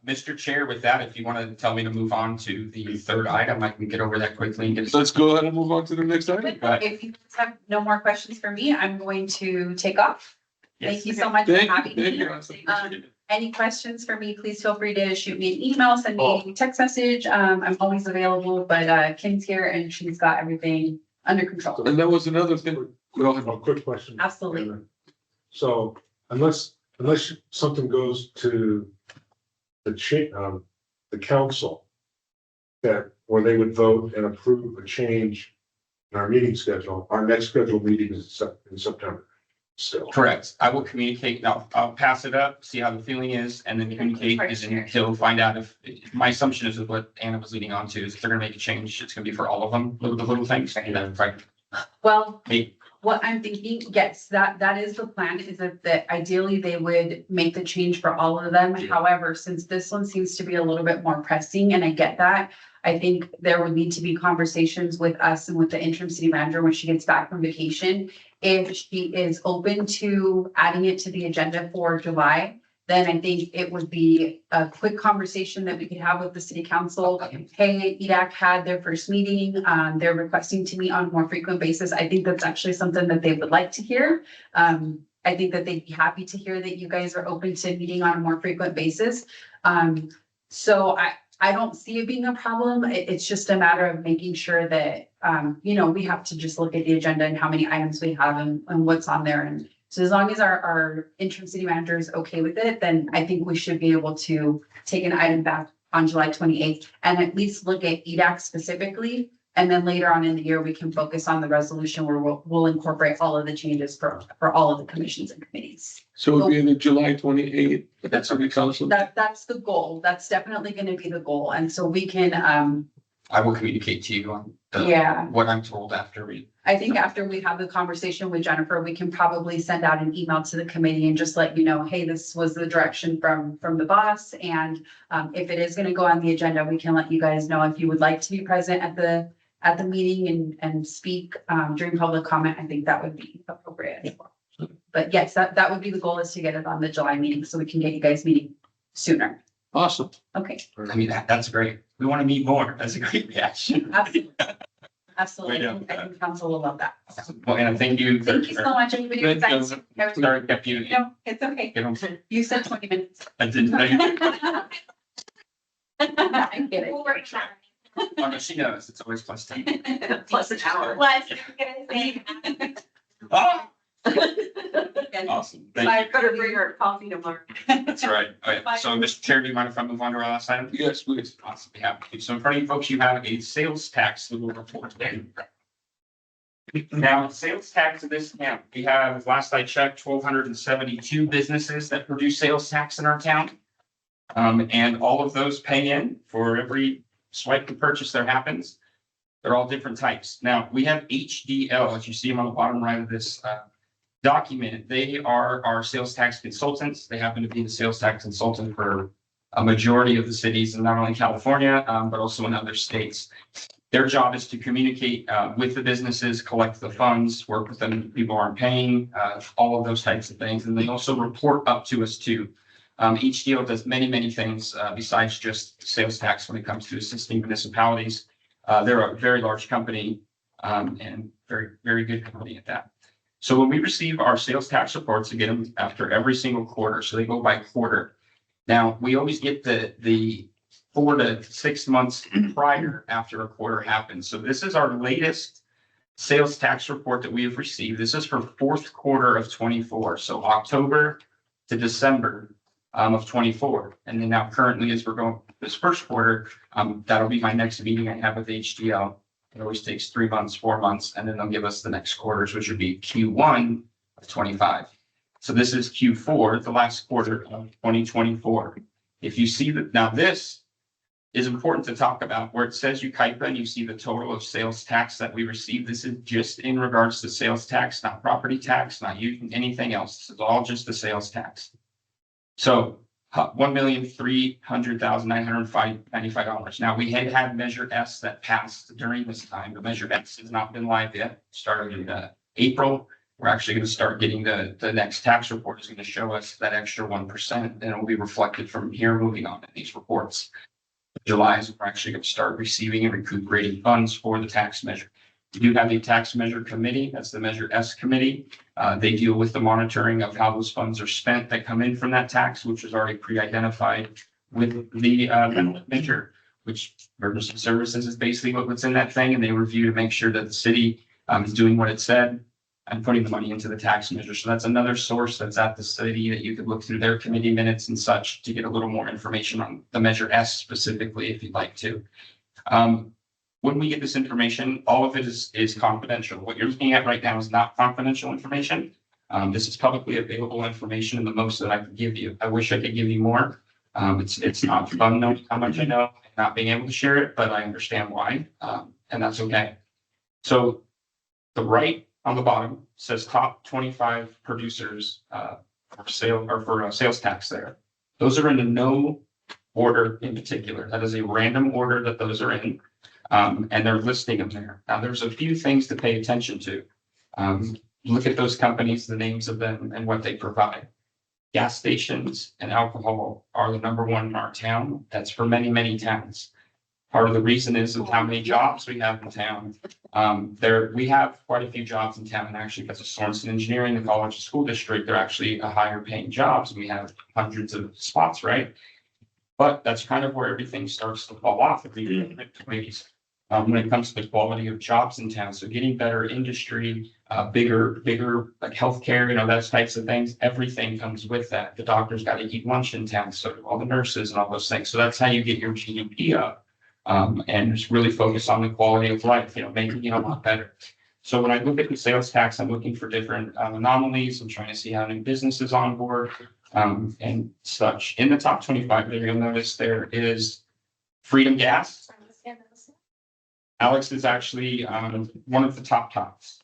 Mr. Chair, with that, if you want to tell me to move on to the third item, I can get over that quickly and get. Let's go ahead and move on to the next item. If you have no more questions for me, I'm going to take off. Thank you so much for Thank having you. me. Any questions for me, please feel free to shoot me an email, send me a text message. I'm always available, but Kim's here and she's got everything under control. And that was another thing. Go ahead. A quick question. Absolutely. So unless something goes to the council where they would vote and approve a change in our meeting schedule, our next scheduled meeting is in September. Still. Correct. I will communicate. Now, I'll pass it up, see how the feeling is, and then communicate, and then he'll find out if, my assumption is what Anna was leading on to, is if they're gonna make a change, it's gonna be for all of them, the little things, and then, right. Well, Hey, what I'm thinking, yes, that is the plan, is that ideally they would make the change for all of them. However, since this one seems to be a little bit more pressing, and I get that, I think there would need to be conversations with us and with the interim city manager when she gets back from vacation. If she is open to adding it to the agenda for July, then I think it would be a quick conversation that we could have with the city council. Hey, EDAC had their first meeting. They're requesting to meet on a more frequent basis. I think that's actually something that they would like to hear. I think that they'd be happy to hear that you guys are open to meeting on a more frequent basis. So I don't see it being a problem. It's just a matter of making sure that, we have to just look at the agenda and how many items we have and what's on there. And so as long as our interim city manager is okay with it, then I think we should be able to take an item back on July 28th and at least look at EDAC specifically. And then later on in the year, we can focus on the resolution where we'll incorporate all of the changes for all of the commissions and committees. So it'd be in the July 28th, that's what we council. That's the goal. That's definitely going to be the goal. And so we can, I will communicate to you on what I'm told after we. I think after we have the conversation with Jennifer, we can probably send out an email to the committee and just let you know, hey, this was the direction from the boss. And if it is going to go on the agenda, we can let you guys know if you would like to be present at the meeting and speak during public comment. I think that would be appropriate as well. But yes, that would be the goal, is to get it on the July meeting so we can get you guys meeting sooner. Awesome. Okay. I mean, that's great. We want to meet more. That's a great reaction. Absolutely. Absolutely. Right on. I think council will love that. Well, and thank you. Thank you so much, everybody. Good, Thanks. Sorry, kept you. No, it's okay. Get home. You said 20 minutes. I didn't know you did. I get it. We'll work on Oh, no, she knows. It's always plus 10. Plus an hour. it. Was gonna say. Oh, And awesome. I Thank you. better bring her coffee tomorrow. That's right. All right. So, Mr. Chair, do you mind if I move on to our last item? Yes, please. Awesome. Be happy to. So in front of you folks, you have a sales tax that we'll report today. Now, sales tax of this town, we have, last I checked, 1,272 businesses that produce sales tax in our town. And all of those pay in for every swipe to purchase that happens. They're all different types. Now, we have HDL, as you see them on the bottom right of this document. They are our sales tax consultants. They happen to be the sales tax consultant for a majority of the cities in not only California, but also in other states. Their job is to communicate with the businesses, collect the funds, work with them if people aren't paying, all of those types of things. And they also report up to us too. Each deal does many, many things besides just sales tax when it comes to assisting municipalities. They're a very large company and very, very good company at that. So when we receive our sales tax reports, we get them after every single quarter. So they go by quarter. Now, we always get the 4 to 6 months prior after a quarter happens. So this is our latest sales tax report that we have received. This is for fourth quarter of 24. So October to December of 24. And then now currently, as we're going this first quarter, that'll be my next meeting I have with HDL. It always takes 3 months, 4 months, and then they'll give us the next quarters, which would be Q1 of 25. So this is Q4, the last quarter of 2024. If you see that, now this is important to talk about where it says yucaipa and you see the total of sales tax that we received. This is just in regards to sales tax, not property tax, not using anything else. This is all just the sales tax. So $1,300,995. Now we had Measure S that passed during this time. The Measure S has not been live yet. Started in April. We're actually going to start getting the next tax report is going to show us that extra 1%, and it will be reflected from here moving on in these reports. July is when we're actually going to start receiving and recuperating funds for the tax measure. We do have a tax measure committee. That's the Measure S committee. They deal with the monitoring of how those funds are spent that come in from that tax, which is already pre-identified with the measure, which emergency services is basically what's in that thing. And they review to make sure that the city is doing what it said and putting the money into the tax measure. So that's another source that's at the city that you could look through their committee minutes and such to get a little more information on the Measure S specifically, if you'd like to. When we get this information, all of it is confidential. What you're looking at right now is not confidential information. This is publicly available information and the most that I can give you. I wish I could give you more. It's not fun knowing how much I know and not being able to share it, but I understand why, and that's okay. So the right on the bottom says top 25 producers for sales tax there. Those are in no order in particular. That is a random order that those are in. And they're listing them there. Now, there's a few things to pay attention to. Look at those companies, the names of them, and what they provide. Gas stations and alcohol are the number one in our town. That's for many, many towns. Part of the reason is of how many jobs we have in town. We have quite a few jobs in town, and actually, because of Sorensen Engineering, the college school district, they're actually a higher paying jobs. We have hundreds of spots, right? But that's kind of where everything starts to fall off at the when it comes to the quality of jobs in town. So getting better industry, bigger like healthcare, those types of things. Everything comes with that. The doctors got to eat lunch in town, so do all the nurses and all those things. So that's how you get your GDP up, and just really focus on the quality of life. Making it a lot better. So when I look at the sales tax, I'm looking for different anomalies. I'm trying to see how new businesses on board. And such. In the top 25 there, you'll notice there is Freedom Gas. Alex is actually one of the tops.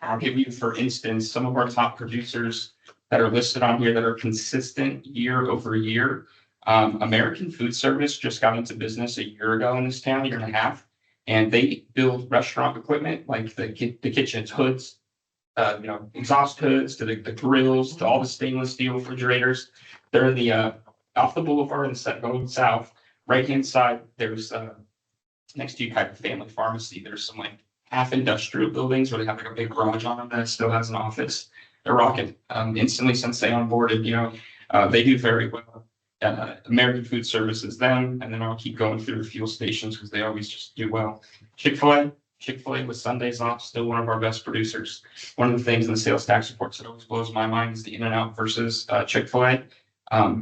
I'll give you, for instance, some of our top producers that are listed on here that are consistent year over year. American Food Service just got into business a year ago in this town, year and a half, and they build restaurant equipment like the kitchen's hoods. Exhaust hoods to the grills to all the stainless steel refrigerators. They're in the off the boulevard and going south. Right hand side, there's next to Yucaipa Family Pharmacy. There's some like half industrial buildings where they have like a big garage on them that still has an office. They're rocking instantly since they onboarded. They do very well. American Food Services them, and then I'll keep going through the fuel stations because they always just do well. Chick-fil-A with Sundays off, still one of our best producers. One of the things in the sales tax reports that always blows my mind is the In-N-Out versus Chick-fil-A.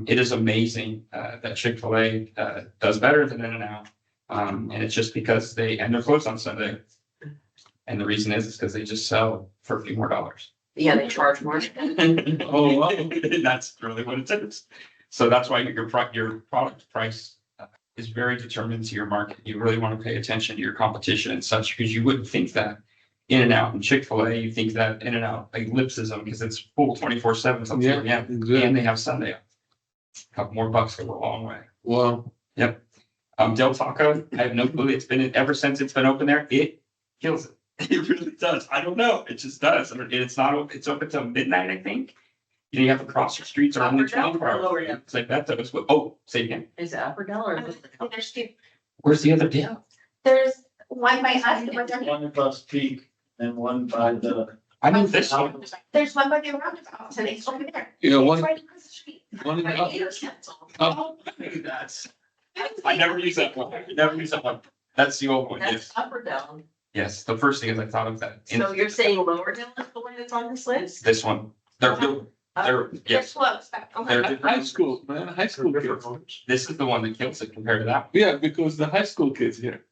It is amazing that Chick-fil-A does better than In-N-Out. And it's just because they're closed on Sunday. And the reason is because they just sell for a few more dollars. Yeah, they charge more. Oh, wow. That's really what it is. So that's why your product price is very determined to your market. You really want to pay attention to your competition and such, because you wouldn't think that In-N-Out and Chick-fil-A, you think that In-N-Out like lipsism because it's full 24/7 till 2 a.m. Exactly. And they have Sunday. A couple more bucks go a long way. Well, Yep. Del Taco, I have no clue. It's been ever since it's been open there. It kills it. It really does. I don't know. It just does. It's not open. It's open till midnight, I think. You have to cross your streets are only 24 hours. It's like that. Oh, say it again. Is it Upper Dell or? There's two. Where's the other deal? There's one by us, and one down here. One across peak and one by the. I mean, this one. There's one by the roundabout, and it's over there. yeah, It's one, right across the street. one in the Oh, that's. I never use that one. I never use that one. That's the old one. That's Yes. Upper Dell. Yes. The first thing is I thought of that. So you're saying Lower Dell is the one that's on this list? This one. They're They're yes. close, but. They're high different. school, man, high school kids. This is the one that kills it compared to that. Yeah, because the high school kids here.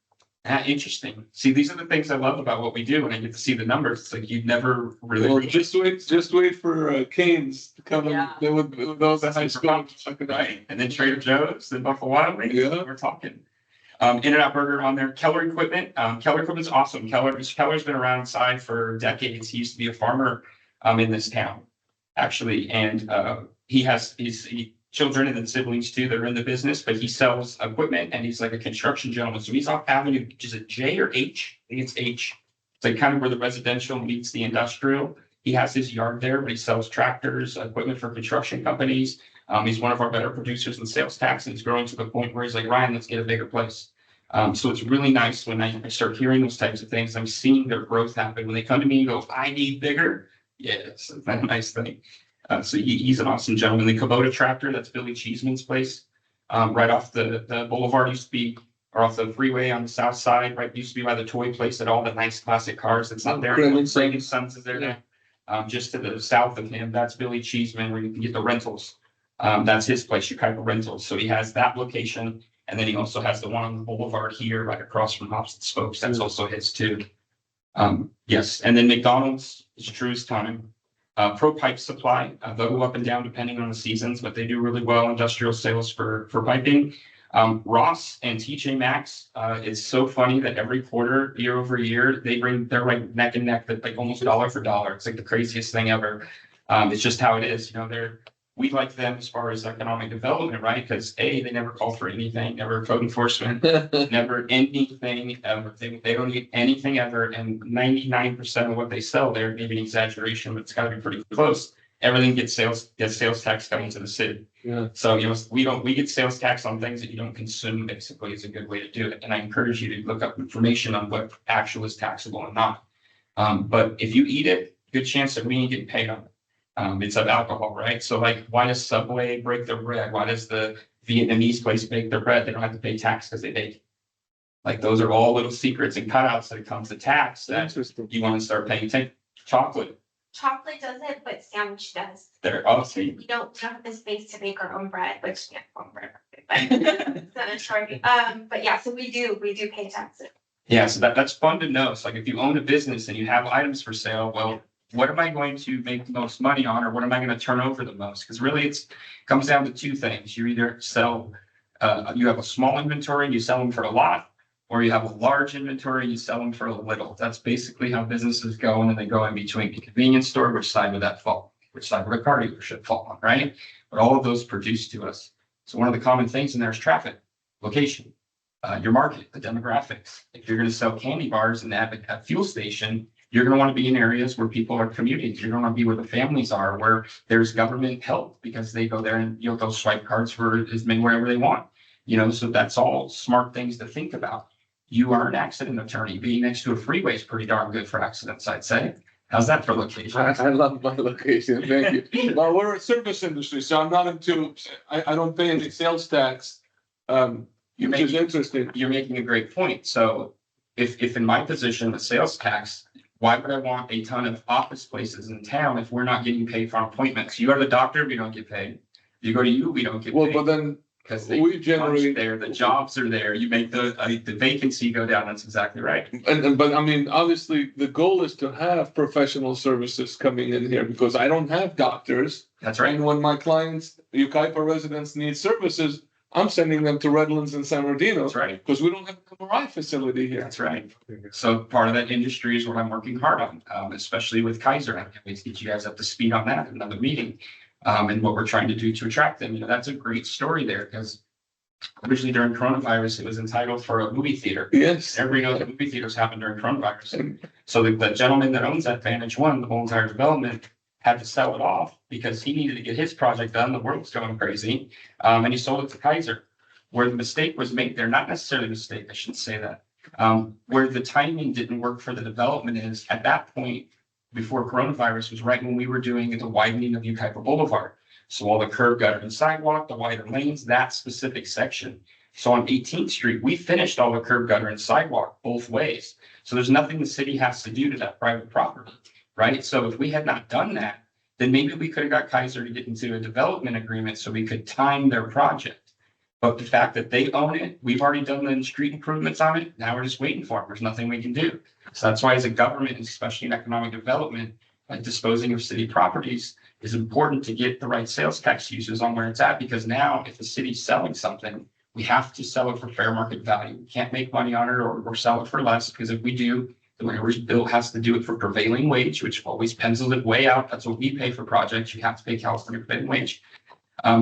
Interesting. See, these are the things I love about what we do, and I get to see the numbers. It's like you'd never really. Well, just wait for Canes to come in, Yeah. with those at high school. Right, and then Trader Joe's, then Buffalo Wild Wings, Yeah. we're talking. In-N-Out Burger on there, Keller Equipment, Keller Equipment's awesome, Keller's been around inside for decades, he used to be a farmer, in this town. Actually, and, he has his children and then siblings too, that are in the business, but he sells equipment and he's like a construction gentleman, so he's off Avenue, is it J or H? I think it's H. It's like kind of where the residential meets the industrial. He has his yard there, but he sells tractors, equipment for construction companies. He's one of our better producers in sales tax, and he's growing to the point where he's like, Ryan, let's get a bigger place. So it's really nice when I start hearing those types of things. I'm seeing their growth happen. When they come to me and go, I need bigger. Yes, that's a nice thing. So he's an awesome gentleman. The Kubota tractor, that's Billy Cheeseman's place. Right off the boulevard used to be, or off the freeway on the south side, right? Used to be by the toy place that all the nice classic cars. It's not there. Brandon Sons is there now. Just to the south of him, that's Billy Cheeseman, where you can get the rentals. That's his place, Yucaipa Rentals. So he has that location. And then he also has the one on the boulevard here, right across from Hops and Spokes. That's also his too. Yes, and then McDonald's is Drew's time. Pro Pipe Supply, they'll go up and down depending on the seasons, but they do really well industrial sales for piping. Ross and TJ Maxx, it's so funny that every quarter, year over year, they're like neck and neck, like almost dollar for dollar. It's like the craziest thing ever. It's just how it is, we like them as far as economic development, right? Because they never call for anything, never code enforcement, never anything ever. They don't need anything ever. And 99% of what they sell there, maybe an exaggeration, but it's gotta be pretty close. Everything gets sales tax coming to the city. Yeah. So, we get sales tax on things that you don't consume, basically, is a good way to do it. And I encourage you to look up information on what actual is taxable and not. But if you eat it, good chance that we ain't getting paid on it. It's of alcohol, right? So like, why does Subway break their bread? Why does the Vietnamese place bake their bread? They don't have to pay tax because they bake. Like, those are all little secrets and cutouts that it comes to tax that Interesting. you want to start paying attention. Chocolate, Chocolate doesn't, but sandwich does. they're also, We don't have the space to make our own bread, which yeah, home bread. But not a story. But yeah, so we do pay taxes. yeah, so that's fun to know. So like, if you own a business and you have items for sale, well, what am I going to make the most money on, or what am I going to turn over the most? Because really comes down to two things. You either sell, you have a small inventory and you sell them for a lot, or you have a large inventory and you sell them for a little. That's basically how businesses go, and then they go in between. The convenience store, which side would that fall? Which side would a car dealership fall on, right? But all of those produce to us. So one of the common things in there is traffic, location, your market, the demographics. If you're going to sell candy bars and have a fuel station, you're going to want to be in areas where people are commuting. You're going to want to be where the families are, where there's government help, because they go there and they'll swipe cards for as many wherever they want. So that's all smart things to think about. You are an accident attorney. Being next to a freeway is pretty darn good for accidents, I'd say. How's that for location? I love my location. Thank you. Well, we're a service industry, so I'm not I don't pay any sales tax. Which is interesting. You're making a great point. So if in my position, the sales tax, why would I want a ton of office places in town if we're not getting paid for appointments? You go to the doctor, we don't get paid. You go to we don't get Well, paid. but then Because we generate there, the jobs are there. You make the vacancy go down. That's exactly right. but I mean, obviously, the goal is to have professional services coming in here, because I don't have doctors. That's right. And when my clients, Yucaipa residents, need services, I'm sending them to Redlands and San Bernardino. That's right. Because we don't have an MRI facility here. That's right. So part of that industry is what I'm working hard on, especially with Kaiser. I can't wait to get you guys up to speed on that in another meeting. And what we're trying to do to attract them. That's a great story there, because originally during coronavirus, it was entitled for a movie theater. Yes. Everybody knows that movie theaters happen during coronavirus. So the gentleman that owns that Vantage One, the whole entire development, had to sell it off because he needed to get his project done. The world was going crazy. And he sold it to Kaiser. Where the mistake was made there, not necessarily a mistake, I shouldn't say that. Where the timing didn't work for the development is, at that point, before coronavirus, was right when we were doing the widening of Yucaipa Boulevard. So all the curb, gutter, and sidewalk, the wider lanes, that specific section. So on 18th Street, we finished all the curb, gutter, and sidewalk both ways. So there's nothing the city has to do to that private property, right? So if we had not done that, then maybe we could have got Kaiser to get into a development agreement so we could time their project. But the fact that they own it, we've already done the street improvements on it. Now we're just waiting for it. There's nothing we can do. So that's why as a government, especially in economic development, like disposing of city properties is important to get the right sales tax users on where it's at. Because now if the city's selling something, we have to sell it for fair market value. We can't make money on it or sell it for less, because if we do, the mayor's bill has to do it for prevailing wage, which always pencils it way out. That's what we pay for projects. You have to pay California prevailing wage.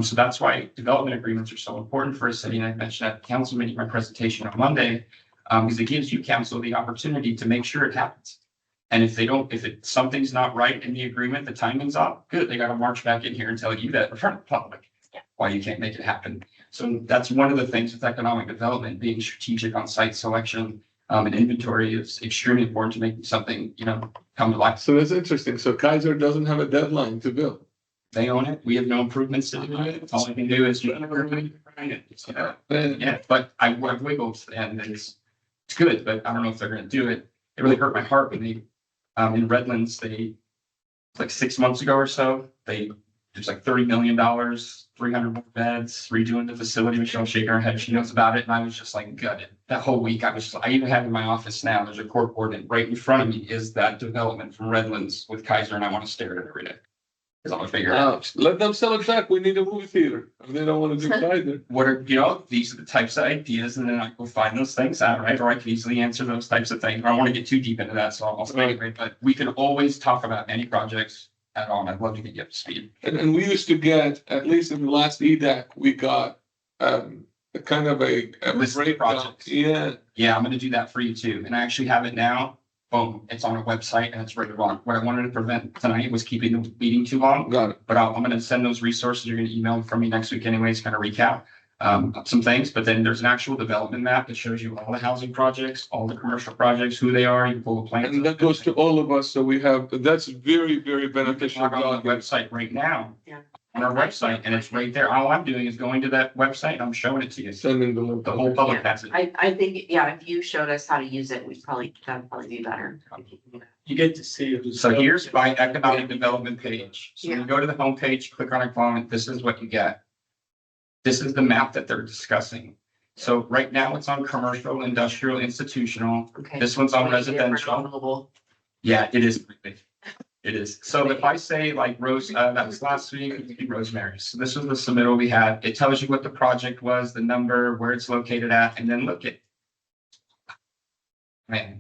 So that's why development agreements are so important for a city. And I mentioned at the council meeting, my presentation on Monday, because it gives you council the opportunity to make sure it happens. And if they don't, something's not right in the agreement, the timing's off, good, they gotta march back in here and tell you that in front of the public. Why you can't make it happen. So that's one of the things with economic development, being strategic on site selection, and inventory is extremely important to make something, come to life. So that's interesting. So Kaiser doesn't have a deadline to build. They own it. We have no improvements to do it. All I can do is, yeah, but I've wiggled and it's good, but I don't know if they're gonna do it. It really hurt my heart when they, in Redlands, like 6 months ago or so, there's like $30 million, 300 more beds, redoing the facility. Michelle shaking her head, she knows about it. And I was just like gutted. That whole week, I even have in my office now, there's a court ordinance right in front of me is that development from Redlands with Kaiser, and I want to stare at it every day. Because I'm gonna figure it out. Let them sell it back. We need a movie theater. If they don't want to do Kaiser. What are, these are the types of ideas, and then I go find those things out, right? Or I can easily answer those types of things. I don't want to get too deep into that, so I'll stay away. But we can always talk about any projects at all. And I'd love to get you up to speed. And we used to get, at least in the last EDAC, we got a kind of a List of breakdown. projects. Yeah. Yeah, I'm gonna do that for you too. And I actually have it now. Boom, it's on a website and it's ready to run. What I wanted to prevent tonight was keeping the meeting too long. Got it. But I'm gonna send those resources. You're gonna email them from me next week anyways, kind of recap some things. But then there's an actual development map that shows you all the housing projects, all the commercial projects, who they are. You can pull the plans. And that goes to all of us. So we have, that's very, very You can beneficial. log on the document. website right now. Yeah. On our website, and it's right there. All I'm doing is going to that website and I'm showing it to you. Sending the link. The whole public has it. I think, yeah, if you showed us how to use it, that'd probably be better. You get to see it. So here's my economic development page. So when you go to the homepage, click on economic, this is what you get. This is the map that they're discussing. So right now it's on commercial, industrial, institutional. Okay. This one's on residential. Yeah, it is. It is. So if I say like Rose, that was last week, it would be Rosemary's. So this was the submittal we had. It tells you what the project was, the number, where it's located at, and then look at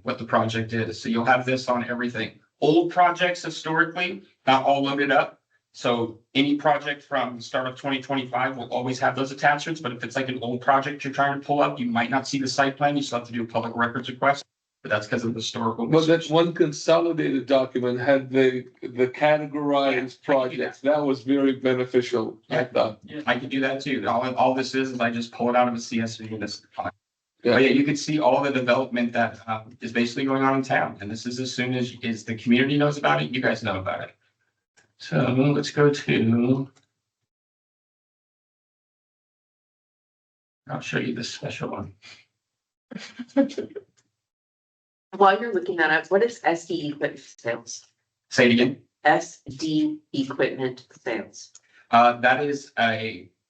what the project is. So you'll have this on everything. Old projects historically, not all loaded up. So any project from the start of 2025 will always have those attachments. But if it's like an old project you're trying to pull up, you might not see the site plan. You still have to do a public records request. But that's because of the historical. But that one consolidated document had the categorized projects. That was very beneficial, I thought. I can do that too. All this is I just pull it out of a CSV and this is fine. Yeah. But yeah, you can see all the development that is basically going on in town. And this is as soon as the community knows about it, you guys know about it. So let's go to. I'll show you this special one. While you're looking that up, what is SD equipment sales? Say it again. SD equipment sales. That is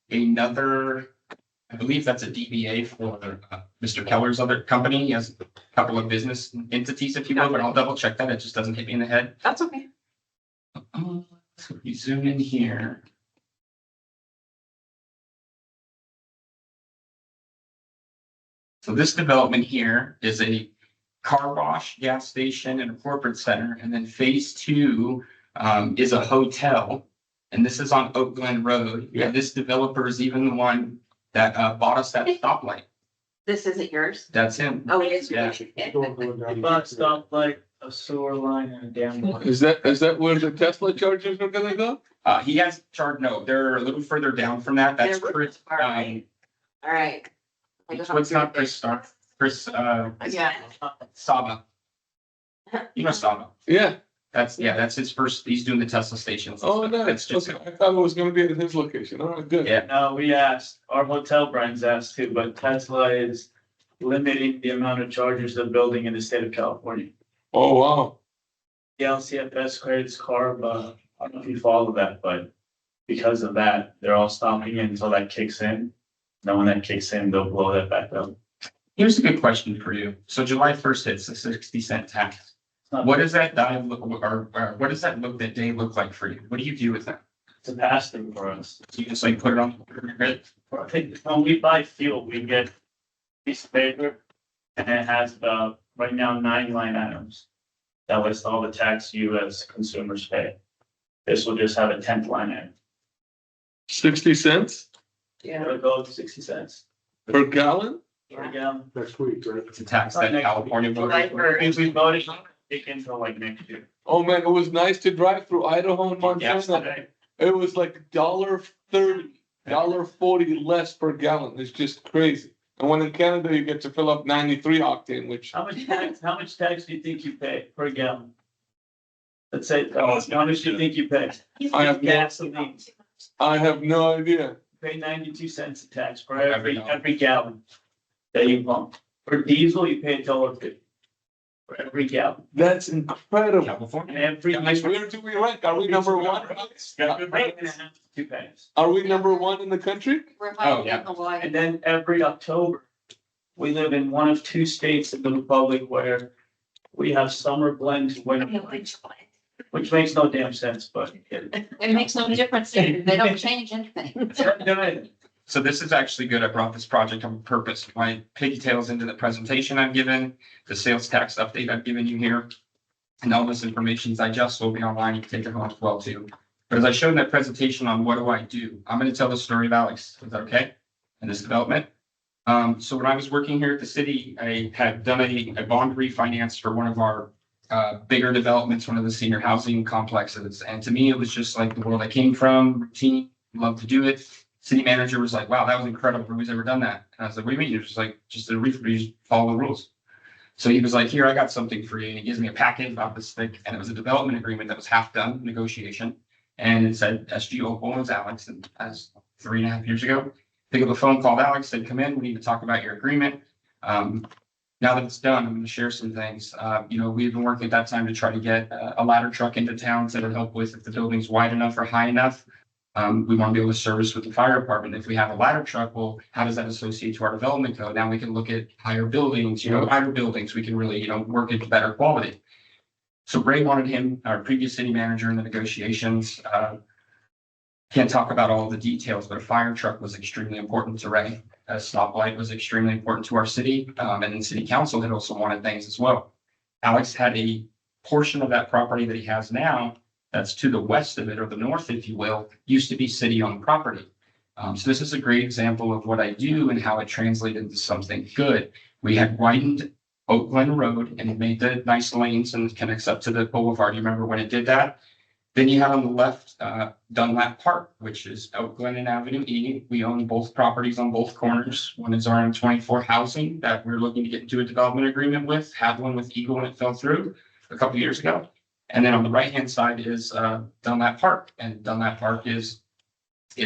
another, I believe that's a DBA for Mr. Keller's other company. He has a couple of business entities, if you will, but I'll double check that. It just doesn't hit me in the head. That's okay. So if you zoom in here. So this development here is a car wash, gas station, and a corporate center. And then phase 2 is a hotel. And this is on Oak Glen Road. Yeah. And this developer is even the one that bought us that stoplight. This isn't yours? That's him. Oh, it is. Yeah. Bus stop like a sewer line and a dam line. Is that where the Tesla chargers are gonna go? He has charged, no, they're a little further down from that. That's They're Chris. far, right? All right. What's not Chris Star? Chris, Yeah. Saba. You know Saba. Yeah. That's his first, he's doing the Tesla stations. Oh, That's nice. just, Okay. I thought it was gonna be at his location. All right, good. yeah. No, we asked, our hotel brands asked too, but Tesla is limiting the amount of chargers they're building in the state of California. Oh, wow. The LCFS credits CARB, I don't know if you follow that, but because of that, they're all stopping until that kicks in. Then when that kicks in, they'll blow that back up. Here's a good question for you. So July 1st hits the 60-cent tax. It's not- What does that what does that day look like for you? What do you do with that? It's a pass through for us. So you just like put it on your grid? I think when we buy fuel, we get a piece of paper and it has about, right now, 9 line items. That lists all the tax you as consumers pay. This will just have a 10th line item. 60 cents It'll go 60 cents per gallon? per gallon. Next week, right? It's a tax that California voted. If we voted, it can go like next year. Oh, man, it was nice to drive through Idaho and Montana. Yesterday, It was like $1.30, $1.40 less per gallon. It's just crazy. And when in Canada, you get to fill up 93 octane, which how much tax do you think you pay per gallon? Let's say, how much do you think you pay? I have no, Gasoline, I have no idea. pay 92 cents in tax for every gallon that you pump. For diesel, you pay $1.50 for every gallon. That's incredible. California. And every. Where do we rank? Are we number one? Right, and a half, 2 pennies. Are we number one in the country? We're Oh, high yeah. in Hawaii. And then every October, we live in one of 2 states in the Republic where we have summer blends, winter blends, which makes no damn sense, but It makes no difference. They don't change anything. So this is actually good. I brought this project on purpose. My pigtails into the presentation I've given, the sales tax update I've given you here. And all this information digest will be online. You can take it home as well too. But as I showed in that presentation on what do, I'm going to tell the story of Alex. Is that okay? And this development. So when I was working here at the city, I had done a bond refinance for one of our bigger developments, one of the senior housing complexes. And to me, it was just like the world I came from, routine, love to do it. City manager was like, wow, that was incredible. Nobody's ever done that. And I was like, what do you mean? You're just like, just a just follow the rules. So he was like, here, I got something for you. And he gives me a packet about this thick, and it was a development agreement that was half done, negotiation. And it said SGO owns Alex, and as 3.5 years ago, pick up a phone, called Alex, said, come in, we need to talk about your agreement. Now that it's done, I'm going to share some things. We've been working at that time to try to get a ladder truck into towns that would help with if the building's wide enough or high enough. We want to be able to service with the fire department. If we have a ladder truck, well, how does that associate to our development code? Now we can look at higher buildings, higher buildings, we can really, work at better quality. So Ray wanted him, our previous city manager in the negotiations. Can't talk about all the details, but a fire truck was extremely important to Ray. A stoplight was extremely important to our city, and then city council had also wanted things as well. Alex had a portion of that property that he has now that's to the west of it, or the north, if you will, used to be city-owned property. So this is a great example of what I do and how it translated into something good. We had widened Oak Glen Road and it made the nice lanes and connects up to the boulevard. You remember when it did that? Then you have on the left, Dunlap Park, which is Oak Glen and Avenue E. We own both properties on both corners. One is RM24 housing that we're looking to get into a development agreement with, had one with Eagle and it fell through a couple of years ago. And then on the right-hand side is Dunlap Park, and Dunlap Park is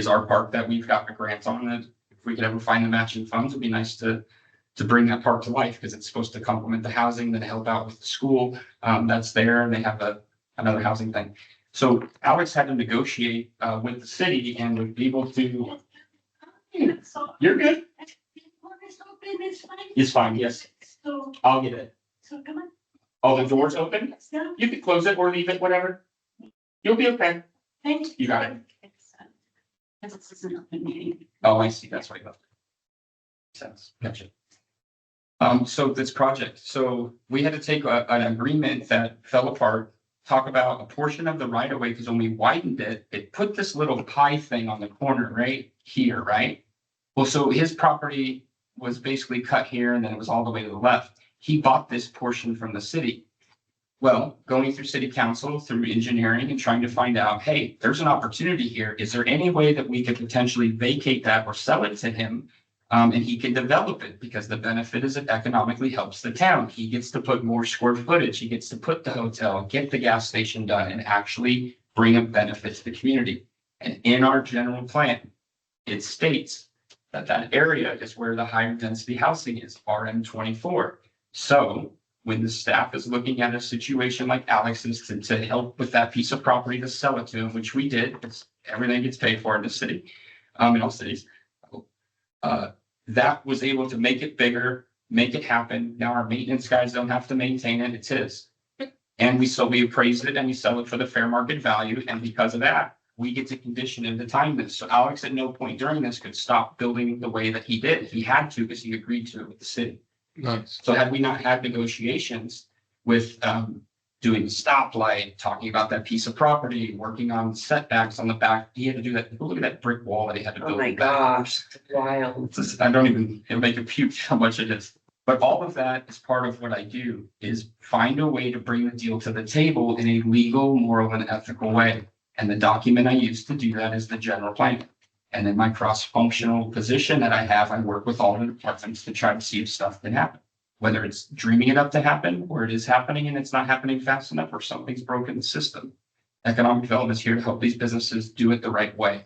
our park that we've got a grant on. That if we could ever find the matching funds, it'd be nice to bring that park to life, because it's supposed to complement the housing, then help out with the school that's there, and they have another housing thing. So Alex had to negotiate with the city and would be able to. You're good. It's fine. Yes, I'll get it. So come on. Oh, the door's open? You can close it or leave it, whatever. You'll be okay. Thank you. You got it. Because this is an open meeting. Oh, I see. That's why you left it. Sense. Gotcha. So this project, so we had to take an agreement that fell apart, talk about a portion of the right of way, because when we widened it, it put this little pie thing on the corner right here, right? Well, so his property was basically cut here and then it was all the way to the left. He bought this portion from the city. Well, going through city council, through engineering and trying to find out, hey, there's an opportunity here. Is there any way that we could potentially vacate that or sell it to him? And he can develop it, because the benefit is it economically helps the town. He gets to put more square footage. He gets to put the hotel, get the gas station done, and actually bring a benefit to the community. And in our general plan, it states that that area is where the higher density housing is, RM24. So when the staff is looking at a situation like Alex's to help with that piece of property to sell it to him, which we did, everything gets paid for in the city, in all cities. That was able to make it bigger, make it happen. Now our maintenance guys don't have to maintain it, it's his. And we appraise it and we sell it for the fair market value, and because of that, we get to condition and to time this. So Alex at no point during this could stop building the way that he did. He had to because he agreed to it with the city. Nice. So had we not had negotiations with doing the stoplight, talking about that piece of property, working on setbacks on the back, he had to do that. Look at that brick wall that he had to build. Oh my in the back. gosh, wild. I don't even, it'll make a puke how much it is. But all of that is part of what I do, is find a way to bring the deal to the table in a legal, moral, and ethical way. And the document I use to do that is the general plan. And in my cross-functional position that I have, I work with all the departments to try to see if stuff can happen. Whether it's dreaming it up to happen, or it is happening and it's not happening fast enough, or something's broken in the system. Economic development is here to help these businesses do it the right way.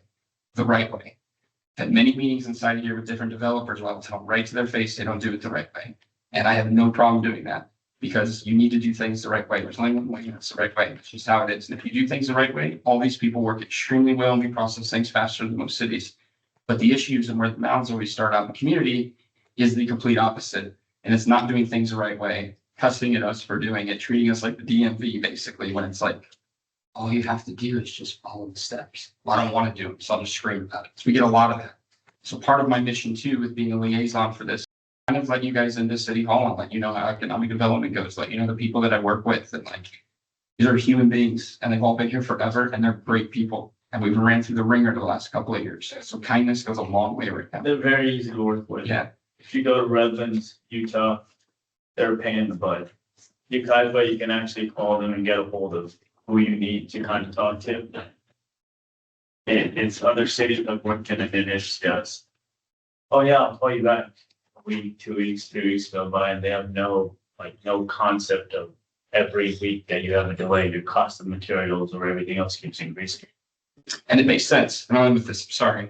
Had many meetings inside here with different developers where I'll tell them right to their face they don't do it the right way. And I have no problem doing that, because you need to do things the right way. There's only one way, and it's the right way. It's just how it is. And if you do things the right way, all these people work extremely well and we process things faster than most cities. But the issues and where the mountains always start out in the community is the complete opposite. And it's not doing things the right way, cussing at us for doing it, treating us like the DMV basically, when it's like, all you have to do is just follow the steps. Well, I don't want to do it, so I'll just scream about it. So we get a lot of that. So part of my mission too, with being a liaison for this, kind of let you guys into City Hall and let you know how economic development goes, let you know the people that I work with, and like, these are human beings and they've all been here forever and they're great people. And we've ran through the ringer the last couple of years. So kindness goes a long way right now. They're very easy to work with. Yeah. If you go to Redlands, Utah, they're a pain in the butt. Yucaipa, you can actually call them and get a hold of who you need to kind of talk to. It's other cities that work in it, and it's just, oh yeah, I'll call you back. A week, 2 weeks, 3 weeks go by, and they have no concept of every week that you have a delay, your cost of materials or everything else keeps increasing. And it makes sense. And I'm with this, sorry.